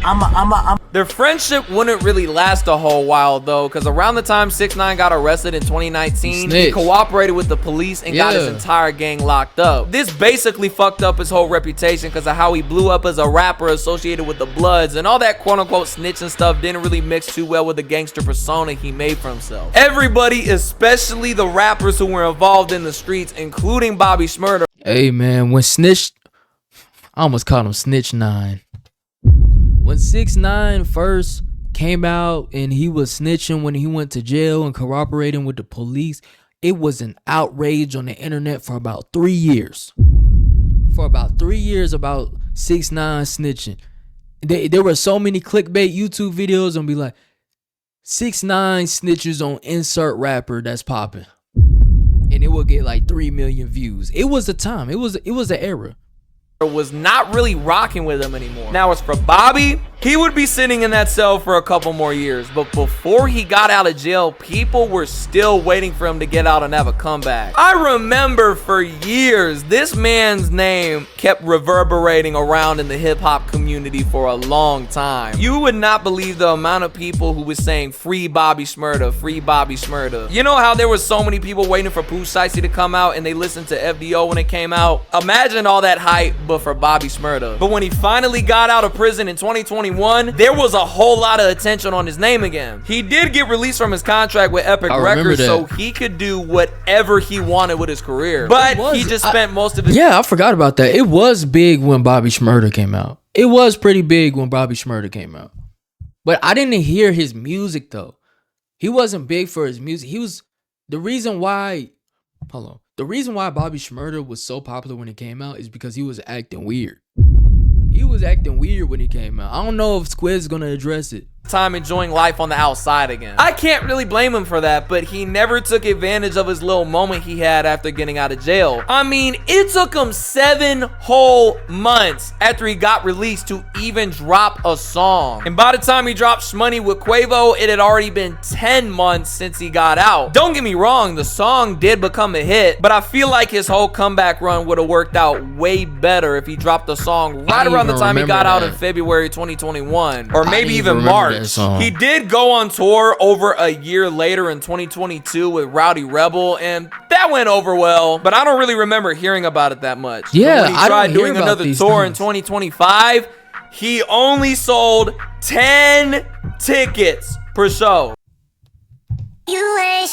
I'm Their friendship wouldn't really last a whole while though, because around the time 6ix9ine got arrested in 2019, he cooperated with the police and got his entire gang locked up. This basically fucked up his whole reputation because of how he blew up as a rapper associated with the Bloods, and all that quote-unquote snitching stuff didn't really mix too well with the gangster persona he made for himself. Everybody, especially the rappers who were involved in the streets, including Bobby Shmurda. Hey man, when I almost called him Snitch 9. When 6ix9ine first came out and he was snitching when he went to jail and cooperating with the police, it was an outrage on the internet for about 3 years. For about 3 years about 6ix9ine snitching. There were so many clickbait YouTube videos and be like, 6ix9ine snitches on insert rapper that's popping. And it would get like 3 million views. It was a time. It was an era. Was not really rocking with him anymore. Now as for Bobby, he would be sitting in that cell for a couple more years, but before he got out of jail, people were still waiting for him to get out and have a comeback. I remember for years, this man's name kept reverberating around in the hip-hop community for a long time. You would not believe the amount of people who was saying free Bobby Shmurda, free Bobby Shmurda. You know how there was so many people waiting for Pooh Shiesty to come out and they listened to FDO when it came out? Imagine all that hype, but for Bobby Shmurda. But when he finally got out of prison in 2021, there was a whole lot of attention on his name again. He did get released from his contract with Epic Records, so he could do whatever he wanted with his career. But he just spent most of his... Yeah, I forgot about that. It was big when Bobby Shmurda came out. It was pretty big when Bobby Shmurda came out. But I didn't hear his music though. He wasn't big for his music. He was... The reason why Bobby Shmurda was so popular when he came out is because he was acting weird. He was acting weird when he came out. I don't know if Squid's gonna address it. Time enjoying life on the outside again. I can't really blame him for that, but he never took advantage of his little moment he had after getting out of jail. I mean, it took him 7 whole months after he got released to even drop a song. And by the time he dropped Shmoney with Quavo, it had already been 10 months since he got out. Don't get me wrong, the song did become a hit, but I feel like his whole comeback run would have worked out way better if he dropped the song right around the time he got out in February 2021, or maybe even March. He did go on tour over a year later in 2022 with Rowdy Rebel, and that went over well, but I don't really remember hearing about it that much. Yeah, when he tried doing another tour in 2025, he only sold 10 tickets per show. Yeah,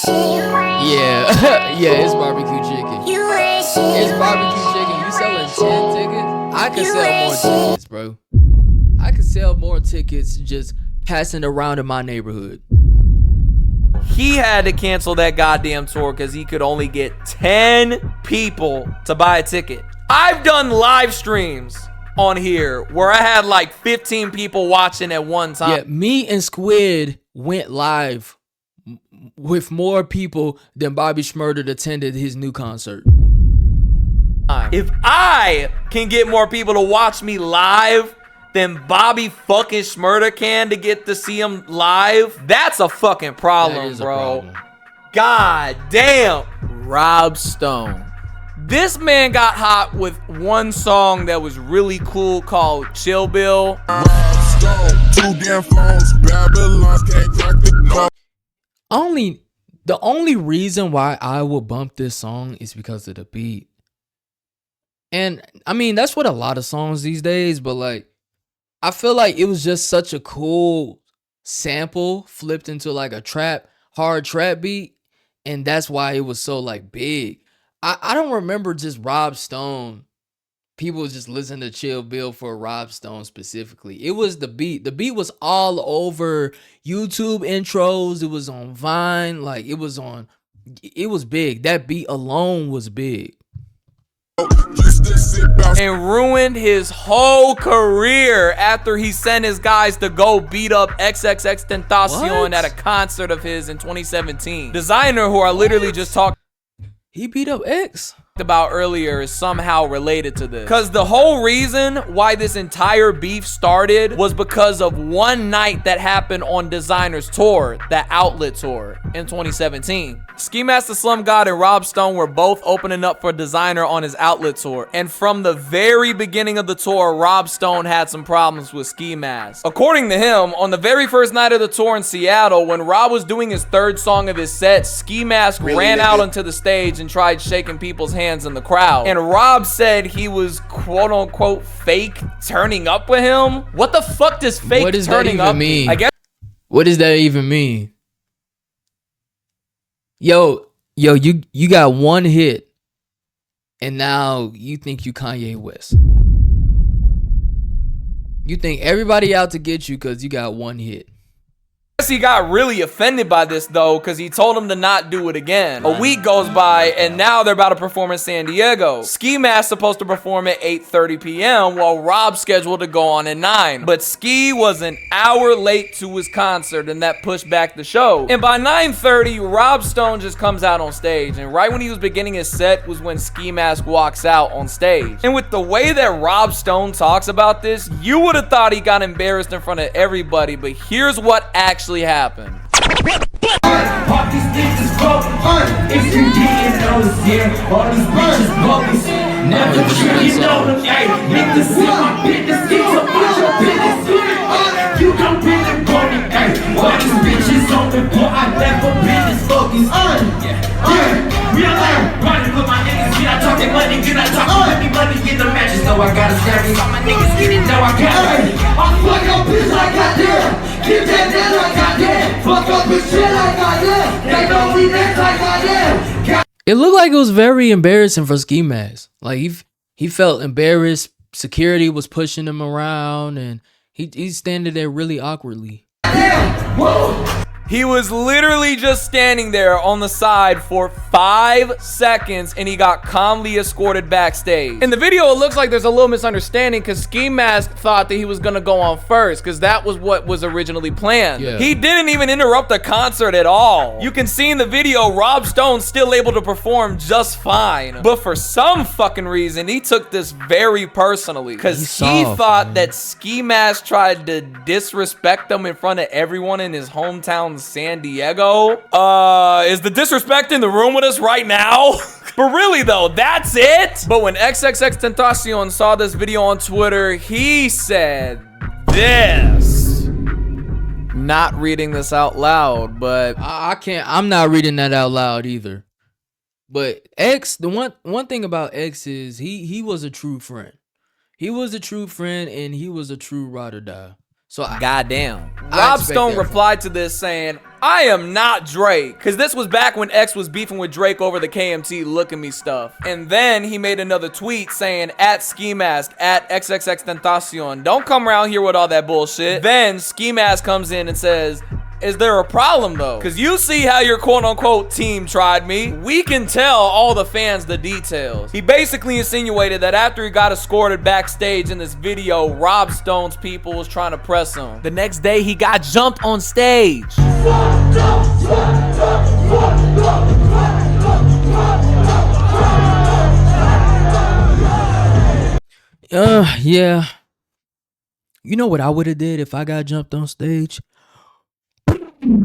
yeah, it's barbecue chicken. It's barbecue chicken. You selling 10 tickets? I could sell more tickets, bro. I could sell more tickets just passing around in my neighborhood. He had to cancel that goddamn tour because he could only get 10 people to buy a ticket. I've done live streams on here where I had like 15 people watching at one time. Yeah, me and Squid went live with more people than Bobby Shmurda attended his new concert. If I can get more people to watch me live than Bobby fucking Shmurda can to get to see him live, that's a fucking problem, bro. God damn. Rob Stone. This man got hot with one song that was really cool called Chill Bill. The only reason why I will bump this song is because of the beat. And I mean, that's what a lot of songs these days, but like, I feel like it was just such a cool sample flipped into like a hard trap beat. And that's why it was so like big. I don't remember just Rob Stone. People just listen to Chill Bill for Rob Stone specifically. It was the beat. The beat was all over YouTube intros. It was on Vine. Like it was big. That beat alone was big. and ruined his whole career after he sent his guys to go beat up XXXTentacion at a concert of his in 2017. Designer, who are literally just talking He beat up X. about earlier, is somehow related to this, because the whole reason why this entire beef started was because of one night that happened on Designer's tour, the Outlet tour in 2017. Ski Mask the Slum God and Rob Stone were both opening up for Designer on his Outlet tour, and from the very beginning of the tour, Rob Stone had some problems with Ski Mask. According to him, on the very first night of the tour in Seattle, when Rob was doing his third song of his set, Ski Mask ran out onto the stage and tried shaking people's hands in the crowd, and Rob said he was quote-unquote fake turning up with him. What the fuck does fake What does that turning even up mean? I guess What does that even mean? Yo, you got one hit, and now you think you Kanye West. You think everybody out to get you because you got one hit. he got really offended by this though, because he told him to not do it again. A week goes by and now they're about to perform in San Diego. Ski Mask supposed to perform at 8:30 p.m. while Rob's scheduled to go on at 9. But Ski was an hour late to his concert and that pushed back the show. And by 9:30, Rob Stone just comes out on stage, and right when he was beginning his set was when Ski Mask walks out on stage. And with the way that Rob Stone talks about this, you would have thought he got embarrassed in front of everybody, but here's what actually happened. All these bitches broken. If you didn't know it's here, all these bitches bogus. Never truly know them. Hey, niggas in my business, get up out your business. You don't really want it. Hey, all these bitches on the board, I never been this focused. Real life, running with my niggas. Get out talking money, get out talking money, get the matches. So I gotta stab these. All my niggas get it, now I got it. I fuck your bitch like I did. Get that nail like I did. Fuck up with shit like I did. They know we next like I did. It looked like it was very embarrassing for Ski Mask. Like he felt embarrassed. Security was pushing him around, and he's standing there really awkwardly. He was literally just standing there on the side for 5 seconds and he got calmly escorted backstage. In the video, it looks like there's a little misunderstanding because Ski Mask thought that he was gonna go on first because that was what was originally planned. Yeah. He didn't even interrupt the concert at all. You can see in the video, Rob Stone's still able to perform just fine. But for some fucking reason, he took this very personally because he thought that Ski Mask tried to disrespect him in front of everyone in his hometown San Diego. Is the disrespect in the room with us right now? But really though, that's it. But when XXXTentacion saw this video on Twitter, he said this. Not reading this out loud, but I can't. I'm not reading that out loud either. But X, the one thing about X is he was a true friend. He was a true friend, and he was a true ride or die. So goddamn. Rob Stone replied to this saying, I am not Drake. Because this was back when X was beefing with Drake over the KMT Look At Me stuff. And then he made another tweet saying, at Ski Mask, at XXXTentacion, don't come around here with all that bullshit. Then Ski Mask comes in and says, is there a problem though? Because you see how your quote-unquote team tried me. We can tell all the fans the details. He basically insinuated that after he got escorted backstage in this video, Rob Stone's people was trying to press him. The next day, he got jumped on stage. Yeah. You know what I would have did if I got jumped on stage? In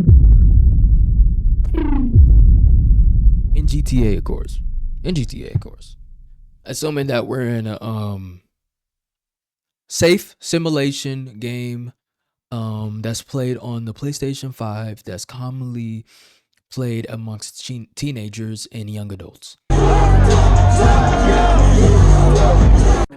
GTA, of course. Assuming that we're in a safe simulation game that's played on the PlayStation 5 that's commonly played amongst teenagers and young adults.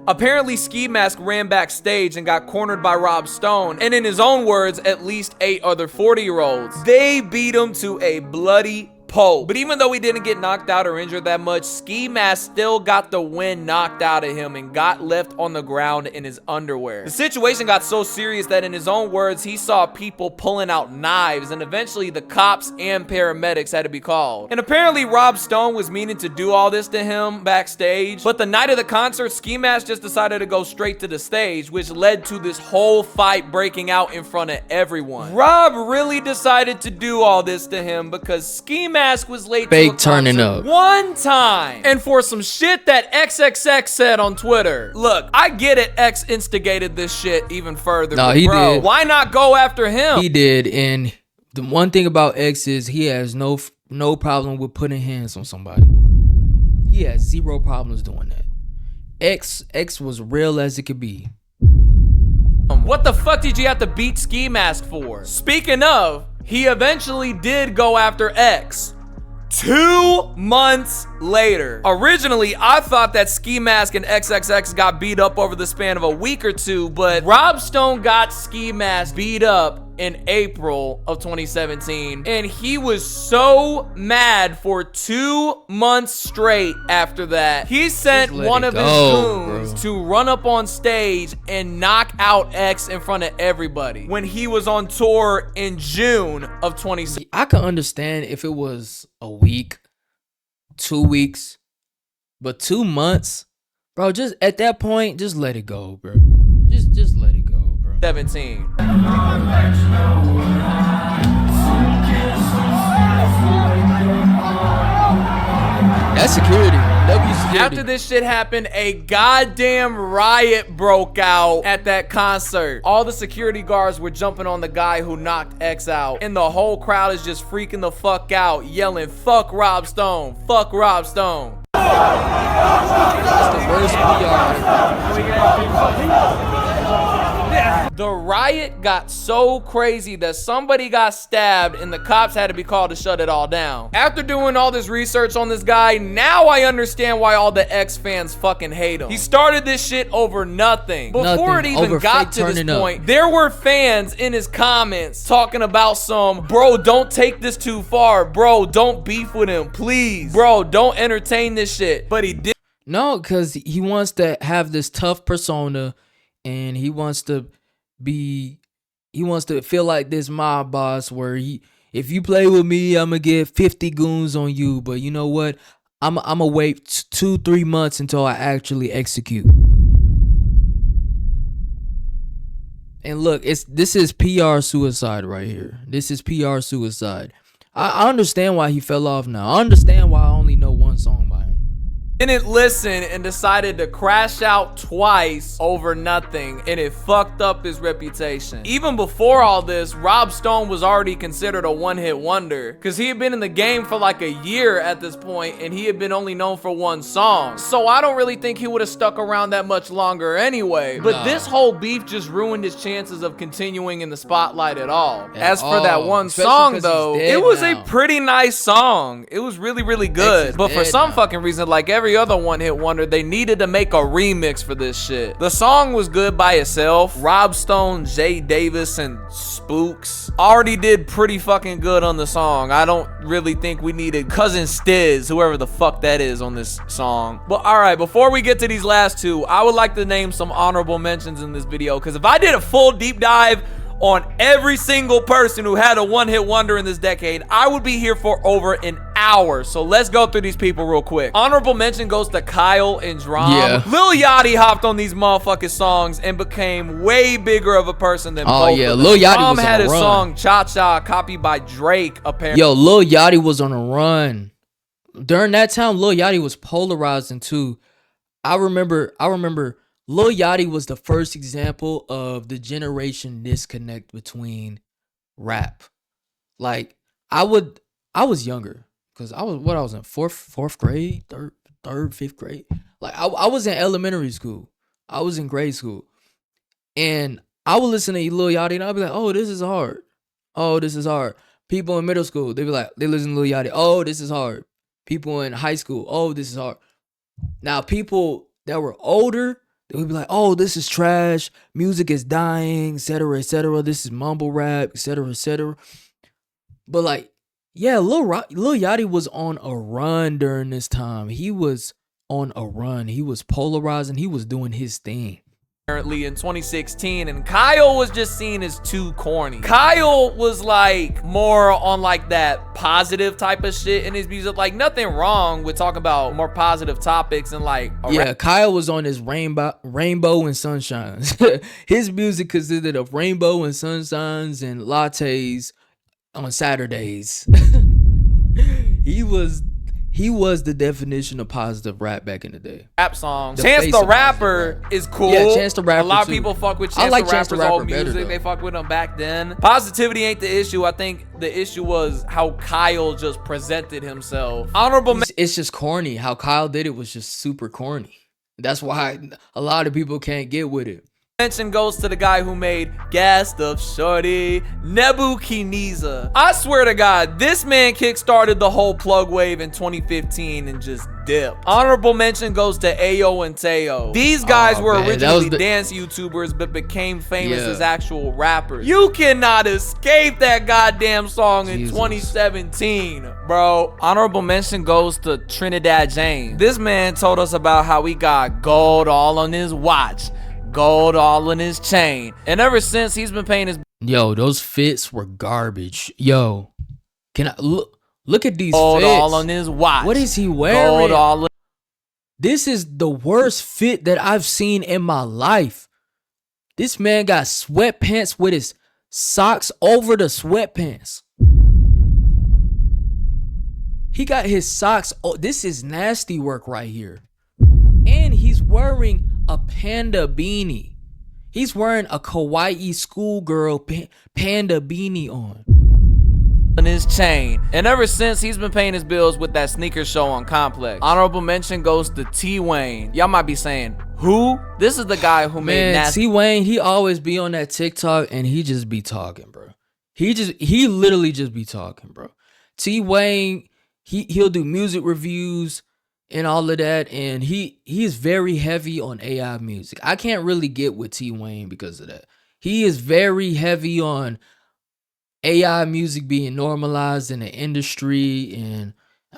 Apparently, Ski Mask ran backstage and got cornered by Rob Stone, and in his own words, at least 8 other 40-year-olds. They beat him to a bloody Pope. But even though he didn't get knocked out or injured that much, Ski Mask still got the wind knocked out of him and got left on the ground in his underwear. The situation got so serious that in his own words, he saw people pulling out knives, and eventually the cops and paramedics had to be called. And apparently Rob Stone was meaning to do all this to him backstage, but the night of the concert, Ski Mask just decided to go straight to the stage, which led to this whole fight breaking out in front of everyone. Rob really decided to do all this to him because Ski Mask was late to a turning concert up one time, and for some shit that XXX said on Twitter. Look, I get it, X instigated this shit even further. No, but he bro, did. why not go after him? He did, and the one thing about X is he has no problem with putting hands on somebody. He has zero problems doing that. X was real as it could be. What the fuck did you have to beat Ski Mask for? Speaking of, he eventually did go after X 2 months later. Originally, I thought that Ski Mask and XXX got beat up over the span of a week or two, but Rob Stone got Ski Mask beat up in April of 2017, and he was so mad for 2 months straight after that. He sent one of his goons to run up on stage and knock out X in front of everybody when he was on tour in June of 2017. I could understand if it was a week, 2 weeks, but 2 months, bro, just at that point, just let it go, bro. Just let it go, bro. 17. That's security. Security. After this shit happened, a goddamn riot broke out at that concert. All the security guards were jumping on the guy who knocked X out, and the whole crowd is just freaking the fuck out, yelling, "Fuck Rob Stone, fuck Rob Stone." That's the worst PR. The riot got so crazy that somebody got stabbed and the cops had to be called to shut it all down. After doing all this research on this guy, now I understand why all the X fans fucking hate him. He started this shit over nothing. Before it even got to this point, there were fans in his comments talking about some, "Bro, don't take this too far. Bro, don't beef with him, please. Bro, don't entertain this shit." But he did. No, because he wants to have this tough persona, and he wants to feel like this mob boss where if you play with me, I'm gonna get 50 goons on you. But you know what? I'm gonna wait 2-3 months until I actually execute. And look, this is PR suicide right here. This is PR suicide. I understand why he fell off now. I understand why I only know one song by him. Didn't listen and decided to crash out twice over nothing, and it fucked up his reputation. Even before all this, Rob Stone was already considered a one-hit wonder because he had been in the game for like a year at this point, and he had been only known for one song. So I don't really think he would have stuck around that much longer anyway. But this whole beef just ruined his chances of continuing in the spotlight at all. As for that one song though, it was a pretty nice song. It was really, really good. But for some fucking reason, like every other one-hit wonder, they needed to make a remix for this shit. The song was good by itself. Rob Stone, Jay Davis, and Spooks already did pretty fucking good on the song. I don't really think we needed Cousin Stiz, whoever the fuck that is, on this song. But alright, before we get to these last two, I would like to name some honorable mentions in this video, because if I did a full deep dive on every single person who had a one-hit wonder in this decade, I would be here for over an hour. So let's go through these people real quick. Honorable mention goes to Kyle and Drum. Yeah. Lil Yachty hopped on these motherfucking songs and became way bigger of a person than both of them. Lil Yachty Drum was had on a his run. song Cha Cha copied by Drake, apparently. Yo, Lil Yachty was on a run. During that time, Lil Yachty was polarizing too. I remember Lil Yachty was the first example of the generation disconnect between rap. Like, I was younger because I was in fourth grade, third, fifth grade. Like, I was in elementary school. I was in grade school, and I would listen to Lil Yachty, and I'd be like, "Oh, this is hard. Oh, this is hard." People in middle school, they listen to Lil Yachty. "Oh, this is hard." People in high school, "Oh, this is hard." Now, people that were older, they would be like, "Oh, this is trash. Music is dying, etc., etc. This is mumble rap, etc., etc." But like, Yeah, Lil Yachty was on a run during this time. He was on a run. He was polarizing. He was doing his thing. Apparently in 2016, and Kyle was just seen as too corny. Kyle was like more on like that positive type of shit in his music. Like nothing wrong with talking about more positive topics and like yeah, Kyle was on his rainbow and sunshines. His music consisted of rainbow and sunshines and lattes on Saturdays. He was the definition of positive rap back in the day. Rap song. Chance the Rapper is cool. Yeah, Chance the Rapper. A lot of too. people fuck with I Chance like the Chance the Rapper's Rapper old better, music. though. They fucked with him back then. Positivity ain't the issue. I think the issue was how Kyle just presented himself. Honorable It's just corny. How Kyle did it was just super corny. That's why a lot of people can't get with it. mention goes to the guy who made Gassed Up Shorty, Nebuchadnezzar. I swear to God, this man kickstarted the whole plug wave in 2015 and just dipped. Honorable mention goes to Ayo and Teo. These guys were originally dance YouTubers but became famous as actual rappers. You cannot escape that goddamn song in 2017, bro. Honorable mention goes to Trinidad James. This man told us about how he got gold all on his watch, gold all in his chain, and ever since he's been paying his those fits were garbage. Yo, can I look at these gold fits all on his watch. What is he wearing? Gold all in This is the worst fit that I've seen in my life. This man got sweatpants with his socks over the sweatpants. He got his socks. Oh, this is nasty work right here. And he's wearing a panda beanie. He's wearing a kawaii schoolgirl panda beanie on his chain, and ever since he's been paying his bills with that sneaker show on Complex. Honorable mention goes to T-Wayne. Y'all might be saying, who? This is the guy who made nasty. T-Wayne, he always be on that TikTok and he just be talking, bro. He literally just be talking, bro. T-Wayne, he'll do music reviews and all of that, and he's very heavy on AI music. I can't really get with T-Wayne because of that. He is very heavy on AI music being normalized in the industry, and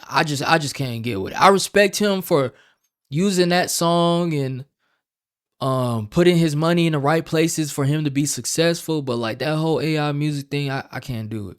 I just can't get with it. I respect him for using that song and putting his money in the right places for him to be successful, but like that whole AI music thing, I can't do it.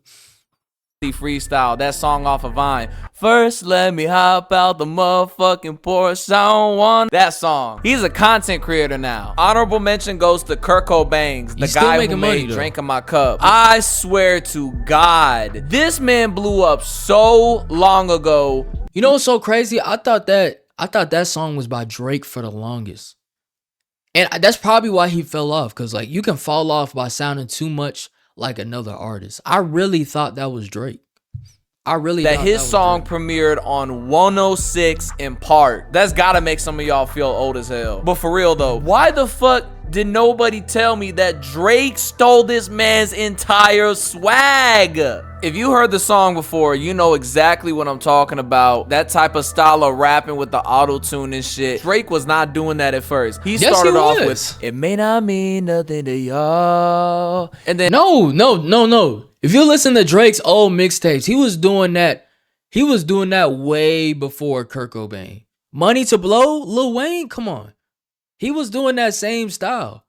Freestyle, that song off of Vine. First, let me hop out the motherfucking Porsche. I don't want that song. He's a content creator now. Honorable mention goes to Kurt Cobain, the guy who made Drink in My Cup. I swear to God, this man blew up so long ago. You know what's so crazy? I thought that song was by Drake for the longest. And that's probably why he fell off, because like you can fall off by sounding too much like another artist. I really thought that was Drake. I really thought his song premiered on 106 in Park. That's gotta make some of y'all feel old as hell. But for real though, why the fuck did nobody tell me that Drake stole this man's entire swag? If you heard the song before, you know exactly what I'm talking about. That type of style of rapping with the auto-tune and shit. Drake was not doing that at first. He started off with, it may not mean nothing to y'all. And then No. If you listen to Drake's old mixtapes, he was doing that way before Kurt Cobain. Money to Blow, Lil Wayne, come on. He was doing that same style.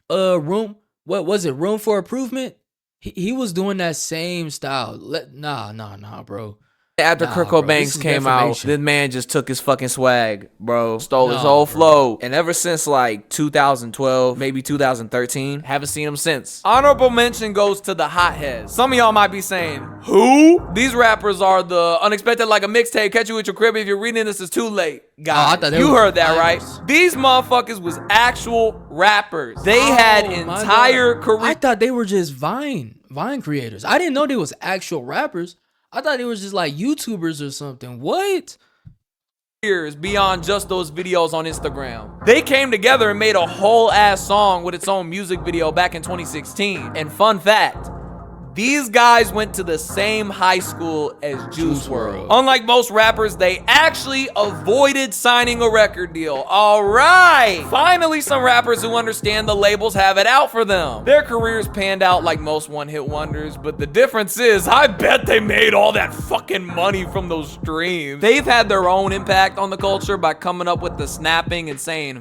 Room for Improvement? He was doing that same style. Nah, bro. After Kurt Cobain came out, this man just took his fucking swag, bro. Stole his whole flow. And ever since like 2012, maybe 2013, haven't seen him since. Honorable mention goes to the Hotheads. Some of y'all might be saying, who? These rappers are the Unexpected Like a Mixtape, Catch You With Your Crib. If you're reading this, it's too late. Guys, you heard that right. These motherfuckers was actual rappers. They had entire career. I thought they were just Vine creators. I didn't know they was actual rappers. I thought it was just like YouTubers or something. What? Years beyond just those videos on Instagram. They came together and made a whole ass song with its own music video back in 2016. And fun fact, These guys went to the same high school as Juice WRLD. Unlike most rappers, they actually avoided signing a record deal. All right, finally some rappers who understand the labels have it out for them. Their careers panned out like most one-hit wonders, but the difference is, I bet they made all that fucking money from those streams. They've had their own impact on the culture by coming up with the snapping and saying,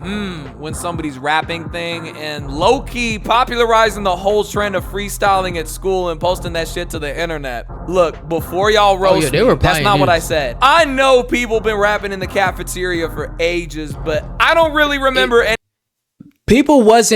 when somebody's rapping thing, and low-key popularizing the whole trend of freestyling at school and posting that shit to the internet. Look, before y'all roast me, that's not what I said. I know people been rapping in the cafeteria for ages, but I don't really remember any. People was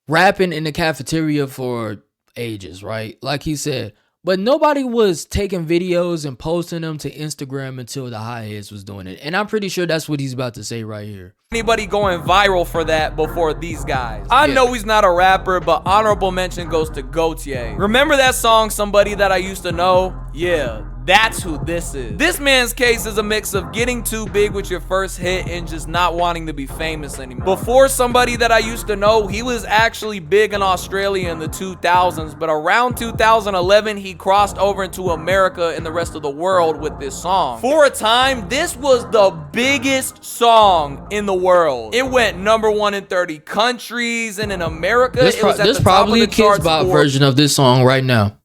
rapping in the cafeteria for ages, right? Like he said. But nobody was taking videos and posting them to Instagram until the Hi-Hats was doing it. And I'm pretty sure that's what he's about to say right here. Anybody going viral for that before these guys. I know he's not a rapper, but honorable mention goes to Gautier. Remember that song, Somebody That I Used to Know? Yeah, that's who this is. This man's case is a mix of getting too big with your first hit and just not wanting to be famous anymore. Before Somebody That I Used to Know, he was actually big in Australia in the 2000s, but around 2011, he crossed over into America and the rest of the world with this song. For a time, this was the biggest song in the world. It went #1 in 30 countries, and in America, it was at the top of the charts. There's probably a Kids Bop version of this song right now.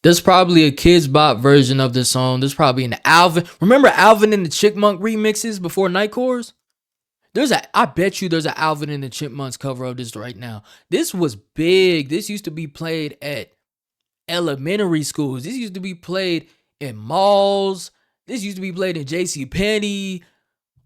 There's probably a Kids Bop version of this song. There's probably an Alvin. Remember Alvin and the Chipmunk remixes before Nightcores? I bet you there's an Alvin and the Chipmunks cover of this right now. This was big. This used to be played at elementary schools. This used to be played in malls. This used to be played in JCPenney,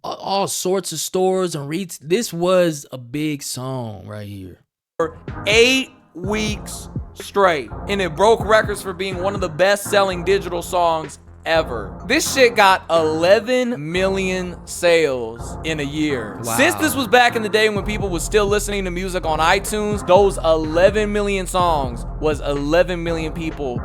all sorts of stores and reads. This was a big song right here. For 8 weeks straight, and it broke records for being one of the best-selling digital songs ever. This shit got 11 million sales in a year. Wow. Since this was back in the day when people was still listening to music on iTunes, those 11 million songs was 11 million people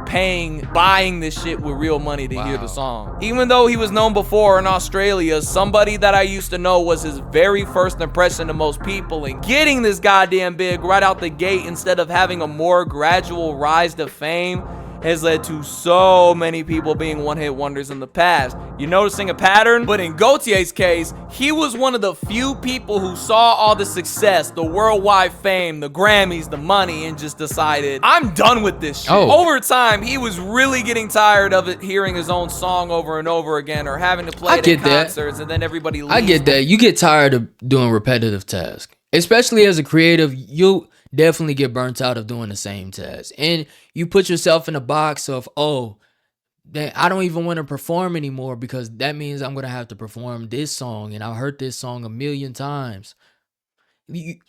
buying this shit with real money to hear the song. Even though he was known before in Australia, Somebody That I Used to Know was his very first impression to most people, and getting this goddamn big right out the gate instead of having a more gradual rise to fame has led to so many people being one-hit wonders in the past. You're noticing a pattern? But in Gautier's case, he was one of the few people who saw all the success, the worldwide fame, the Grammys, the money, and just decided, I'm done with this shit. Over time, he was really getting tired of it, hearing his own song over and over again, or having to play it at concerts, and then everybody leaves. I get that. You get tired of doing repetitive tasks. Especially as a creative, you definitely get burnt out of doing the same task. And you put yourself in a box of, then I don't even want to perform anymore because that means I'm going to have to perform this song and I heard this song 1,000,000 times.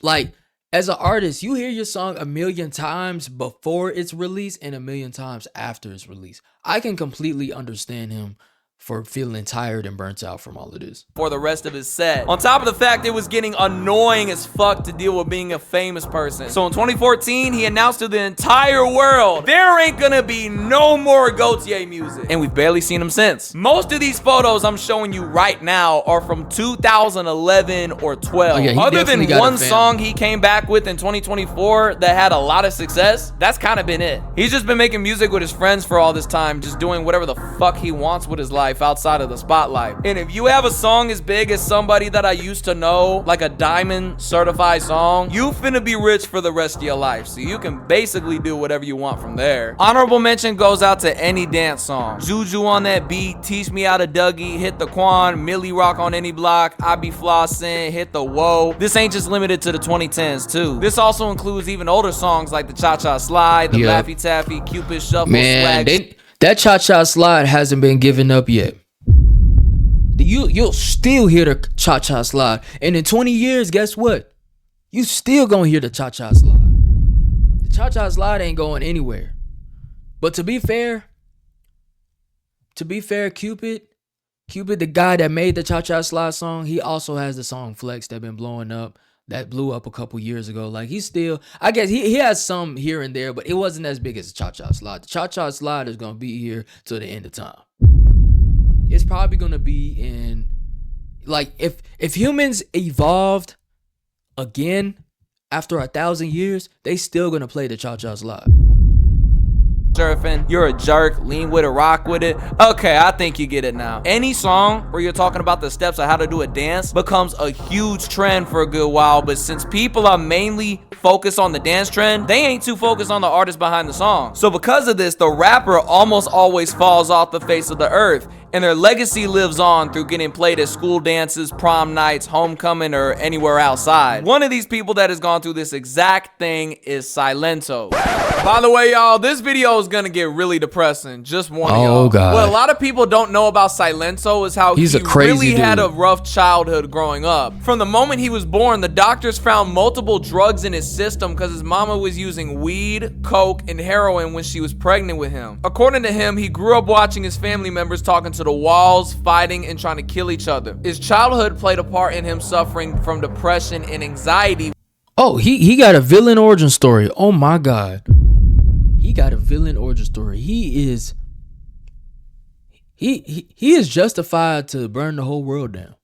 Like, as an artist, you hear your song 1,000,000 times before it's released and 1,000,000 times after it's released. I can completely understand him for feeling tired and burnt out from all of this. For the rest of his set. On top of the fact it was getting annoying as fuck to deal with being a famous person. So in 2014, he announced to the entire world, there ain't gonna be no more Gautier music. And we've barely seen him since. Most of these photos I'm showing you right now are from 2011 or 12. Other than one song he came back with in 2024 that had a lot of success, that's kind of been it. He's just been making music with his friends for all this time, just doing whatever the fuck he wants with his life outside of the spotlight. And if you have a song as big as Somebody That I Used to Know, like a diamond certified song, you finna be rich for the rest of your life. So you can basically do whatever you want from there. Honorable mention goes out to any dance song. Juju on that beat, Teach Me How to Dougie, Hit the Quan, Millie Rock on Any Block, I Be Flossin', Hit the Whoa. This ain't just limited to the 2010s too. This also includes even older songs like the Cha-Cha Slide, the Laffy Taffy, Cupid Shuffle, Swag. That Cha-Cha Slide hasn't been given up yet. You'll still hear the Cha-Cha Slide. And in 20 years, guess what? You still gonna hear the Cha-Cha Slide. The Cha-Cha Slide ain't going anywhere. But to be fair, Cupid, the guy that made the Cha-Cha Slide song, he also has the song Flex that been blowing up. That blew up a couple years ago. Like, he's still, I guess he has some here and there, but it wasn't as big as the Cha-Cha Slide. The Cha-Cha Slide is going to be here till the end of time. It's probably going to be in, like, if humans evolved again after 1,000 years, they still gonna play the Cha-Cha's live. Surfing, you're a jerk, lean with it, rock with it. Okay, I think you get it now. Any song where you're talking about the steps of how to do a dance becomes a huge trend for a good while, but since people are mainly focused on the dance trend, they ain't too focused on the artist behind the song. So because of this, the rapper almost always falls off the face of the earth, and their legacy lives on through getting played at school dances, prom nights, homecoming, or anywhere outside. One of these people that has gone through this exact thing is Silento. By the way, y'all, this video is gonna get really depressing. Just warning y'all. Oh, God. What a lot of people don't know about Silento is how He's he a crazy really dude. had a rough childhood growing up. From the moment he was born, the doctors found multiple drugs in his system because his mama was using weed, coke, and heroin when she was pregnant with him. According to him, he grew up watching his family members talking to the walls, fighting, and trying to kill each other. His childhood played a part in him suffering from depression and anxiety. Oh, he got a villain origin story. Oh my God. He got a villain origin story. He is justified to burn the whole world down.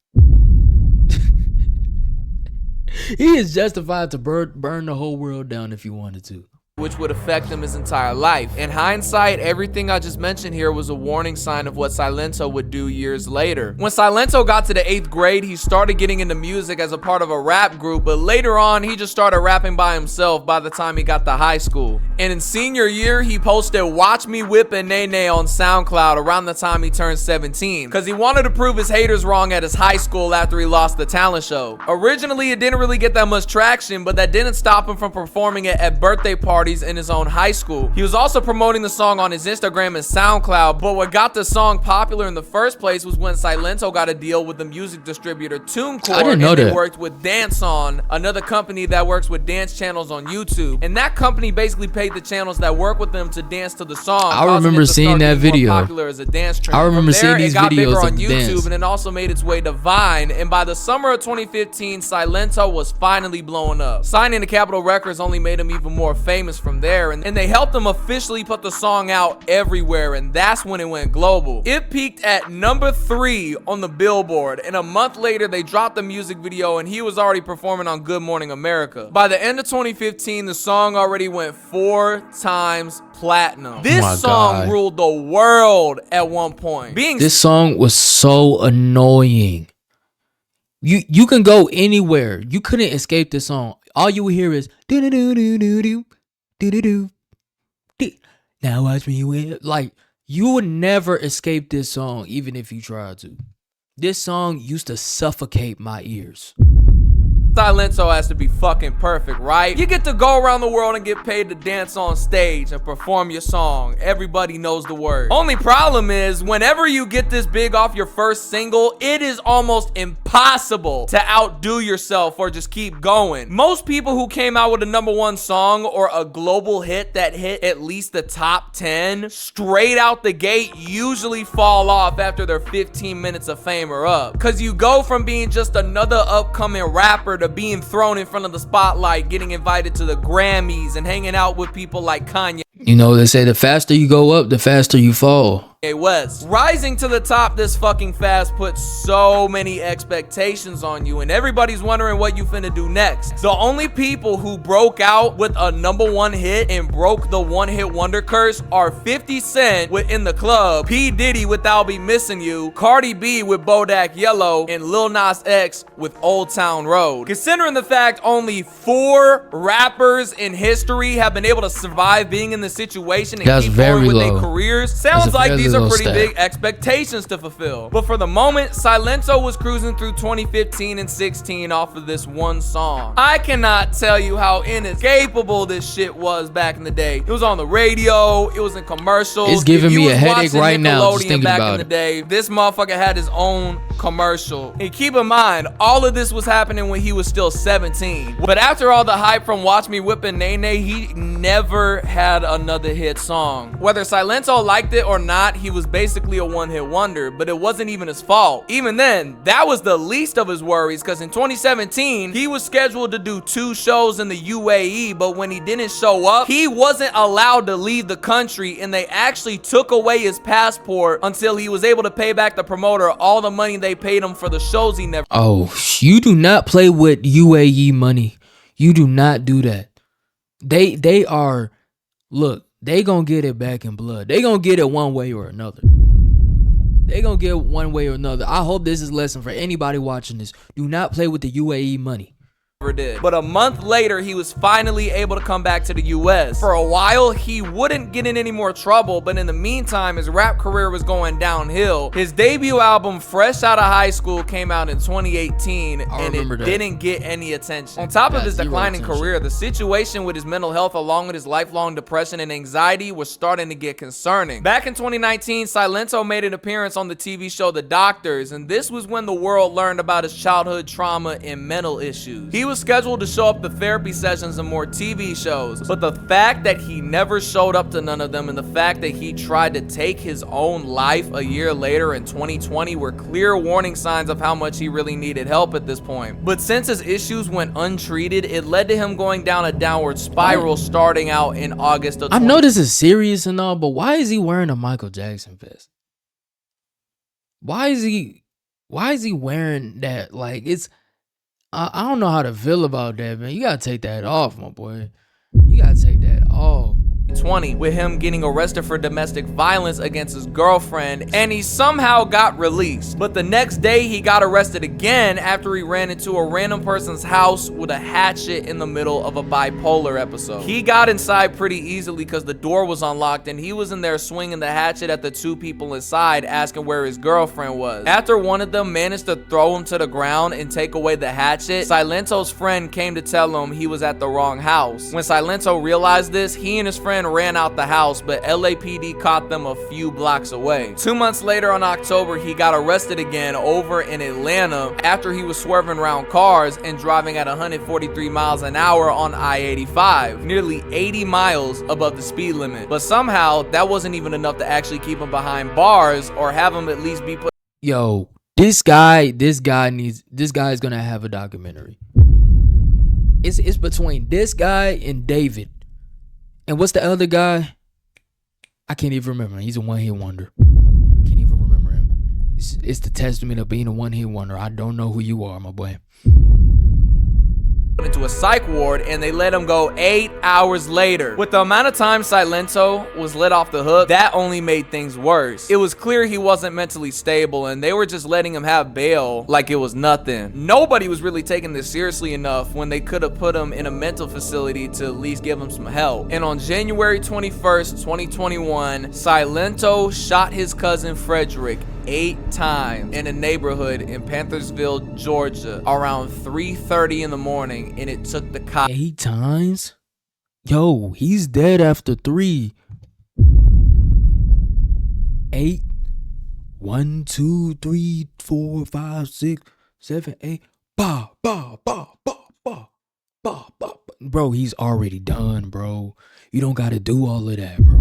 He is justified to burn the whole world down if he wanted to, which would affect him his entire life. In hindsight, everything I just mentioned here was a warning sign of what Silento would do years later. When Silento got to the 8th grade, he started getting into music as a part of a rap group, but later on, he just started rapping by himself by the time he got to high school. And in senior year, he posted Watch Me Whippin' Nene on SoundCloud around the time he turned 17, because he wanted to prove his haters wrong at his high school after he lost the talent show. Originally, it didn't really get that much traction, but that didn't stop him from performing it at birthday parties in his own high school. He was also promoting the song on his Instagram and SoundCloud, but what got the song popular in the first place was when Silento got a deal with the music distributor TuneCore. I didn't know and that. They worked with Dance On, another company that works with dance channels on YouTube, and that company basically paid the channels that work with them to dance to the song. I remember seeing that video. Popular as a dance trend. I remember From there, seeing these it got videos bigger of on the YouTube, dance. and it also made its way to Vine. And by the summer of 2015, Silento was finally blowing up. Signing to Capitol Records only made him even more famous from there, and they helped him officially put the song out everywhere, and that's when it went global. It peaked at number 3 on the Billboard, and a month later they dropped the music video and he was already performing on Good Morning America. By the end of 2015, the song already went 4 times platinum. This song God. ruled the world at one point. This song was so annoying. You can go anywhere. You couldn't escape this song. All you would hear is do do do do do do do do. Now watch me win. Like, you would never escape this song, even if you tried to. This song used to suffocate my ears. Silento has to be fucking perfect, right? You get to go around the world and get paid to dance on stage and perform your song. Everybody knows the words. Only problem is, whenever you get this big off your first single, it is almost impossible to outdo yourself or just keep going. Most people who came out with a #1 song or a global hit that hit at least the top 10 straight out the gate usually fall off after their 15 minutes of fame are up. Cause you go from being just another upcoming rapper to being thrown in front of the spotlight, getting invited to the Grammys, and hanging out with people like Kanye You know, they say the faster you go up, the faster you fall. West. Rising to the top this fucking fast puts so many expectations on you, and everybody's wondering what you finna do next. The only people who broke out with a #1 hit and broke the one-hit wonder curse are 50 Cent with In the Club, P. Diddy with I'll Be Missing You, Cardi B with Bodak Yellow, and Lil Nas X with Old Town Road. Considering the fact only 4 rappers in history have been able to survive being in this situation and That's keep very going with their low. careers, sounds That's a like very these are low pretty stat. big expectations to fulfill. But for the moment, Silento was cruising through 2015 and 16 off of this one song. I cannot tell you how inescapable this shit was back in the day. It was on the radio, it was in commercials. It's giving If you me a was headache watching right now just Nickelodeon thinking back about in the it. day, this motherfucker had his own commercial. And keep in mind, all of this was happening when he was still 17. But after all the hype from Watch Me Whippin' Nene, he never had another hit song. Whether Silento liked it or not, he was basically a one-hit wonder, but it wasn't even his fault. Even then, that was the least of his worries, because in 2017, he was scheduled to do 2 shows in the UAE, but when he didn't show up, he wasn't allowed to leave the country, and they actually took away his passport until he was able to pay back the promoter all the money they paid him for the shows he never. Oh, you do not play with UAE money. You do not do that. They are, look, they gonna get it back in blood. They gonna get it one way or another. They gonna get it one way or another. I hope this is a lesson for anybody watching this. Do not play with the UAE money. Did. But a month later, he was finally able to come back to the US. For a while, he wouldn't get in any more trouble, but in the meantime, his rap career was going downhill. His debut album, Fresh Out of High School, came out in 2018, and it didn't get any attention. On top of his declining career, the situation with his mental health, along with his lifelong depression and anxiety, was starting to get concerning. Back in 2019, Silento made an appearance on the TV show The Doctors, and this was when the world learned about his childhood trauma and mental issues. He was scheduled to show up to therapy sessions and more TV shows, but the fact that he never showed up to none of them and the fact that he tried to take his own life a year later in 2020 were clear warning signs of how much he really needed help at this point. But since his issues went untreated, it led to him going down a downward spiral starting out in August of I know this is serious and all, but why is he wearing a Michael Jackson vest? Why is he wearing that? Like, it's, I don't know how to feel about that, man. You gotta take that off, my boy. You gotta take that off. 2020, with him getting arrested for domestic violence against his girlfriend, and he somehow got released. But the next day, he got arrested again after he ran into a random person's house with a hatchet in the middle of a bipolar episode. He got inside pretty easily because the door was unlocked, and he was in there swinging the hatchet at the two people inside, asking where his girlfriend was. After one of them managed to throw him to the ground and take away the hatchet, Silento's friend came to tell him he was at the wrong house. When Silento realized this, he and his friend ran out the house, but LAPD caught them a few blocks away. 2 months later, in October, he got arrested again over in Atlanta after he was swerving around cars and driving at 143 miles an hour on I-85, nearly 80 miles above the speed limit. But somehow, that wasn't even enough to actually keep him behind bars or have him at least be put. Yo, this guy is gonna have a documentary. It's between this guy and David. And what's the other guy? I can't even remember. He's a one-hit wonder. I can't even remember him. It's the testament of being a one-hit wonder. I don't know who you are, my boy. Into a psych ward, and they let him go 8 hours later. With the amount of time Silento was let off the hook, that only made things worse. It was clear he wasn't mentally stable, and they were just letting him have bail like it was nothing. Nobody was really taking this seriously enough when they could have put him in a mental facility to at least give him some help. And on January 21st, 2021, Silento shot his cousin Frederick 8 times in a neighborhood in Panthersville, Georgia, around 3:30 in the morning, and it took the cops 8 times? Yo, he's dead after 3. 8. 1, 2, 3, 4, 5, 6, 7, 8. Bah, bah, bah, bah, bah, bah, bah. Bro, he's already done, bro. You don't gotta do all of that, bro.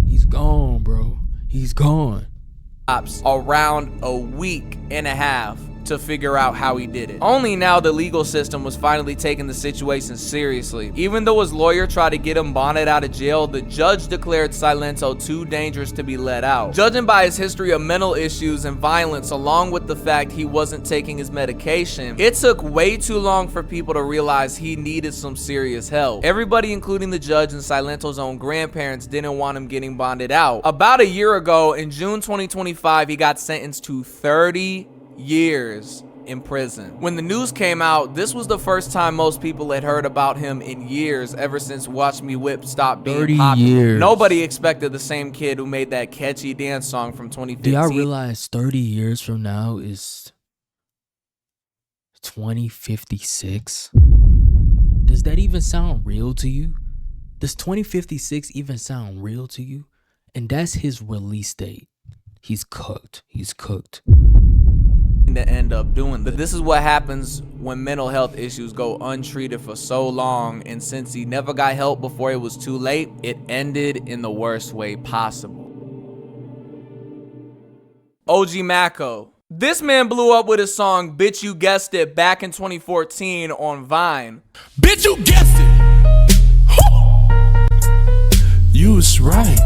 He's gone, bro. He's gone. Around a week and a half to figure out how he did it. Only now the legal system was finally taking the situation seriously. Even though his lawyer tried to get him bonded out of jail, the judge declared Silento too dangerous to be let out. Judging by his history of mental issues and violence, along with the fact he wasn't taking his medication, it took way too long for people to realize he needed some serious help. Everybody, including the judge and Silento's own grandparents, didn't want him getting bonded out. About a year ago, in June 2025, he got sentenced to 30 years in prison. When the news came out, this was the first time most people had heard about him in years, ever since Watch Me Whip stopped being 30 popular. years. Nobody expected the same kid who made that catchy dance song from 2015. Do y'all realize 30 years from now is 2056? Does that even sound real to you? Does 2056 even sound real to you? And that's his release date. He's cooked. He's cooked. To end up doing this. But this is what happens when mental health issues go untreated for so long, and since he never got help before it was too late, it ended in the worst way possible. OG Mako. This man blew up with his song Bitch You Guessed It back in 2014 on Vine. Bitch, you guessed it. You was right.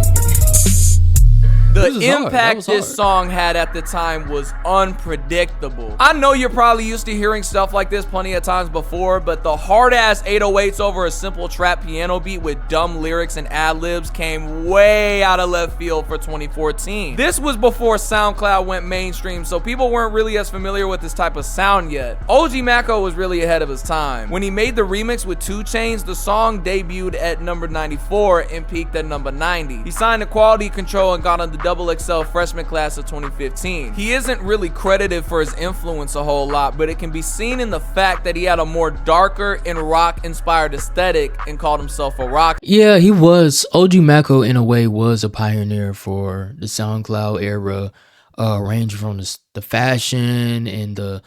The This is hard. That impact was this hard. song had at the time was unpredictable. I know you're probably used to hearing stuff like this plenty of times before, but the hard-ass 808s over a simple trap piano beat with dumb lyrics and ad-libs came way out of left field for 2014. This was before SoundCloud went mainstream, so people weren't really as familiar with this type of sound yet. OG Maco was really ahead of his time. When he made the remix with 2 Chainz, the song debuted at number 94 and peaked at number 90. He signed to Quality Control and got on the XXL freshman class of 2015. He isn't really credited for his influence a whole lot, but it can be seen in the fact that he had a more darker and rock-inspired aesthetic and called himself a rock. Yeah, he was. OG Maco, in a way, was a pioneer for the SoundCloud era, ranging from the fashion and the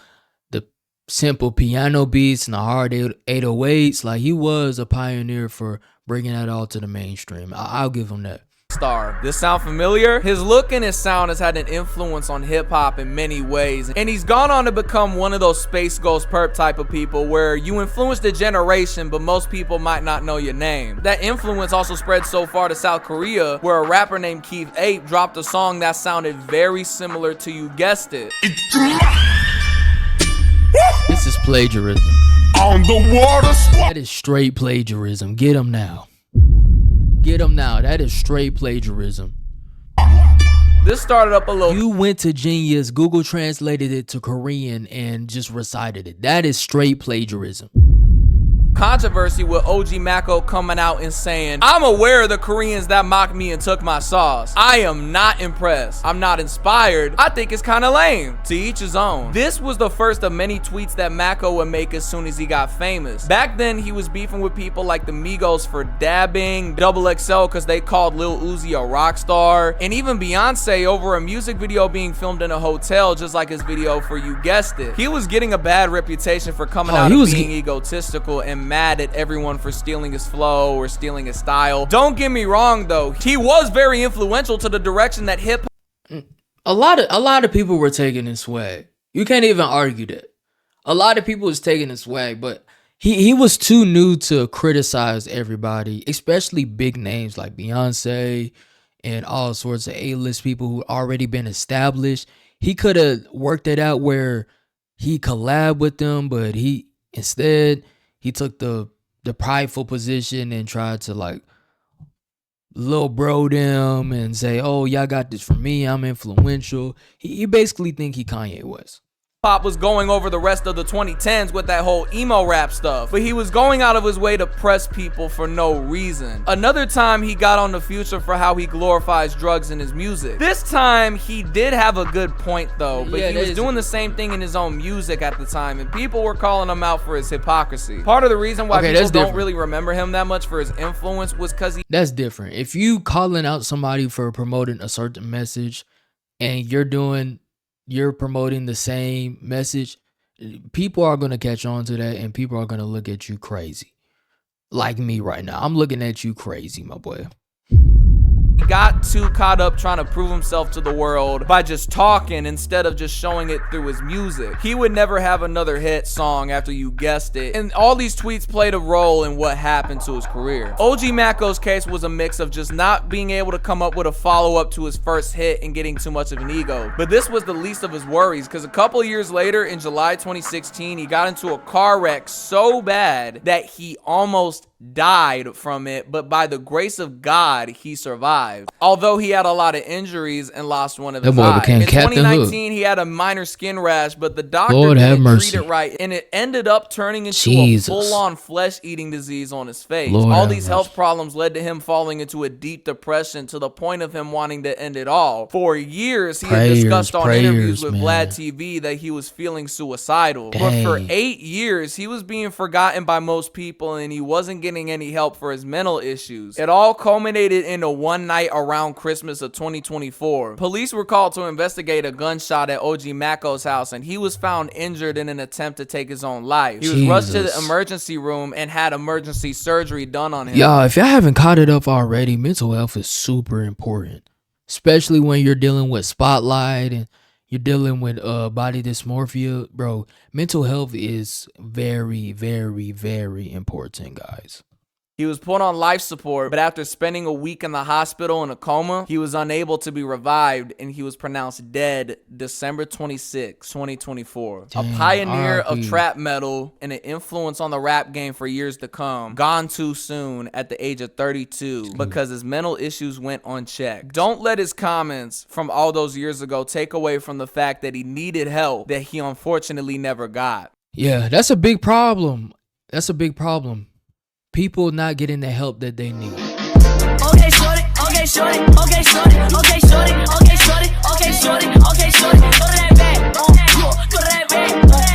simple piano beats and the hard 808s. Like, he was a pioneer for bringing that all to the mainstream. I'll give him that. Star. This sound familiar? His look and his sound has had an influence on hip-hop in many ways, and he's gone on to become one of those Space Ghost Perp type of people where you influenced a generation, but most people might not know your name. That influence also spread so far to South Korea, where a rapper named Keith Ape dropped a song that sounded very similar to, you guessed it, This is plagiarism. On the water That is straight plagiarism. Get him now. Get him now. That is straight plagiarism. This started up a little. You went to Genius, Google translated it to Korean, and just recited it. That is straight plagiarism. Controversy with OG Maco coming out and saying, I'm aware of the Koreans that mocked me and took my sauce. I am not impressed. I'm not inspired. I think it's kind of lame. To each his own. This was the first of many tweets that Maco would make as soon as he got famous. Back then, he was beefing with people like the Migos for dabbing, XXL because they called Lil Uzi a rock star, and even Beyonce over a music video being filmed in a hotel, just like his video for You Guessed It. He was getting a bad reputation for coming out of being egotistical and mad at everyone for stealing his flow or stealing his style. Don't get me wrong though, he was very influential to the direction that hip A lot of people were taking his swag. You can't even argue that. A lot of people was taking his swag, but he was too new to criticize everybody, especially big names like Beyonce and all sorts of A-list people who already been established. He could have worked it out where he collabed with them, but he took the prideful position and tried to like little bro them and say, oh, y'all got this from me, I'm influential. He basically think he Kanye West. hop was going over the rest of the 2010s with that whole emo rap stuff, but he was going out of his way to press people for no reason. Another time he got on the Future for how he glorifies drugs in his music. This time he did have a good point though, but he was doing the same thing in his own music at the time, and people were calling him out for his hypocrisy. Part of the reason why people don't really remember him that much for his influence was because That's different. If you calling out somebody for promoting a certain message and you're promoting the same message, people are going to catch on to that and people are going to look at you crazy. Like me right now. I'm looking at you crazy, my boy. he got too caught up trying to prove himself to the world by just talking instead of just showing it through his music. He would never have another hit song after You Guessed It, and all these tweets played a role in what happened to his career. OG Maco's case was a mix of just not being able to come up with a follow-up to his first hit and getting too much of an ego. But this was the least of his worries, because a couple years later, in July 2016, he got into a car wreck so bad that he almost died from it, but by the grace of God, he survived. Although he had a lot of injuries and lost one of his eyes. In 2019, he had a minor skin rash, but the doctor didn't treat it right, and it ended up turning into a full-on flesh-eating disease on his face. All these health problems led to him falling into a deep depression to the point of him wanting to end it all. For years, he had discussed on interviews with Vlad TV that he was feeling suicidal. But for 8 years, he was being forgotten by most people, and he wasn't getting any help for his mental issues. It all culminated into one night around Christmas of 2024. Police were called to investigate a gunshot at OG Maco's house, and he was found injured in an attempt to take his own life. He was rushed to the emergency room and had emergency surgery done on him. Y'all, if y'all haven't caught it up already, mental health is super important, especially when you're dealing with spotlight and you're dealing with body dysmorphia. Bro, mental health is very, very, very important, guys. He was put on life support, but after spending a week in the hospital in a coma, he was unable to be revived, and he was pronounced dead December 26, 2024. Damn, A pioneer of R.I.P. trap metal and an influence on the rap game for years to come, gone too soon at the age of 32 because his mental issues went unchecked. Don't let his comments from all those years ago take away from the fact that he needed help that he unfortunately never got. Yeah, that's a big problem. That's a big problem. People not getting the help that they need. Okay, shorty, okay, shorty, okay, shorty, okay, shorty, okay, shorty, okay, shorty, okay, shorty, go to that bag, go to that bag, go to that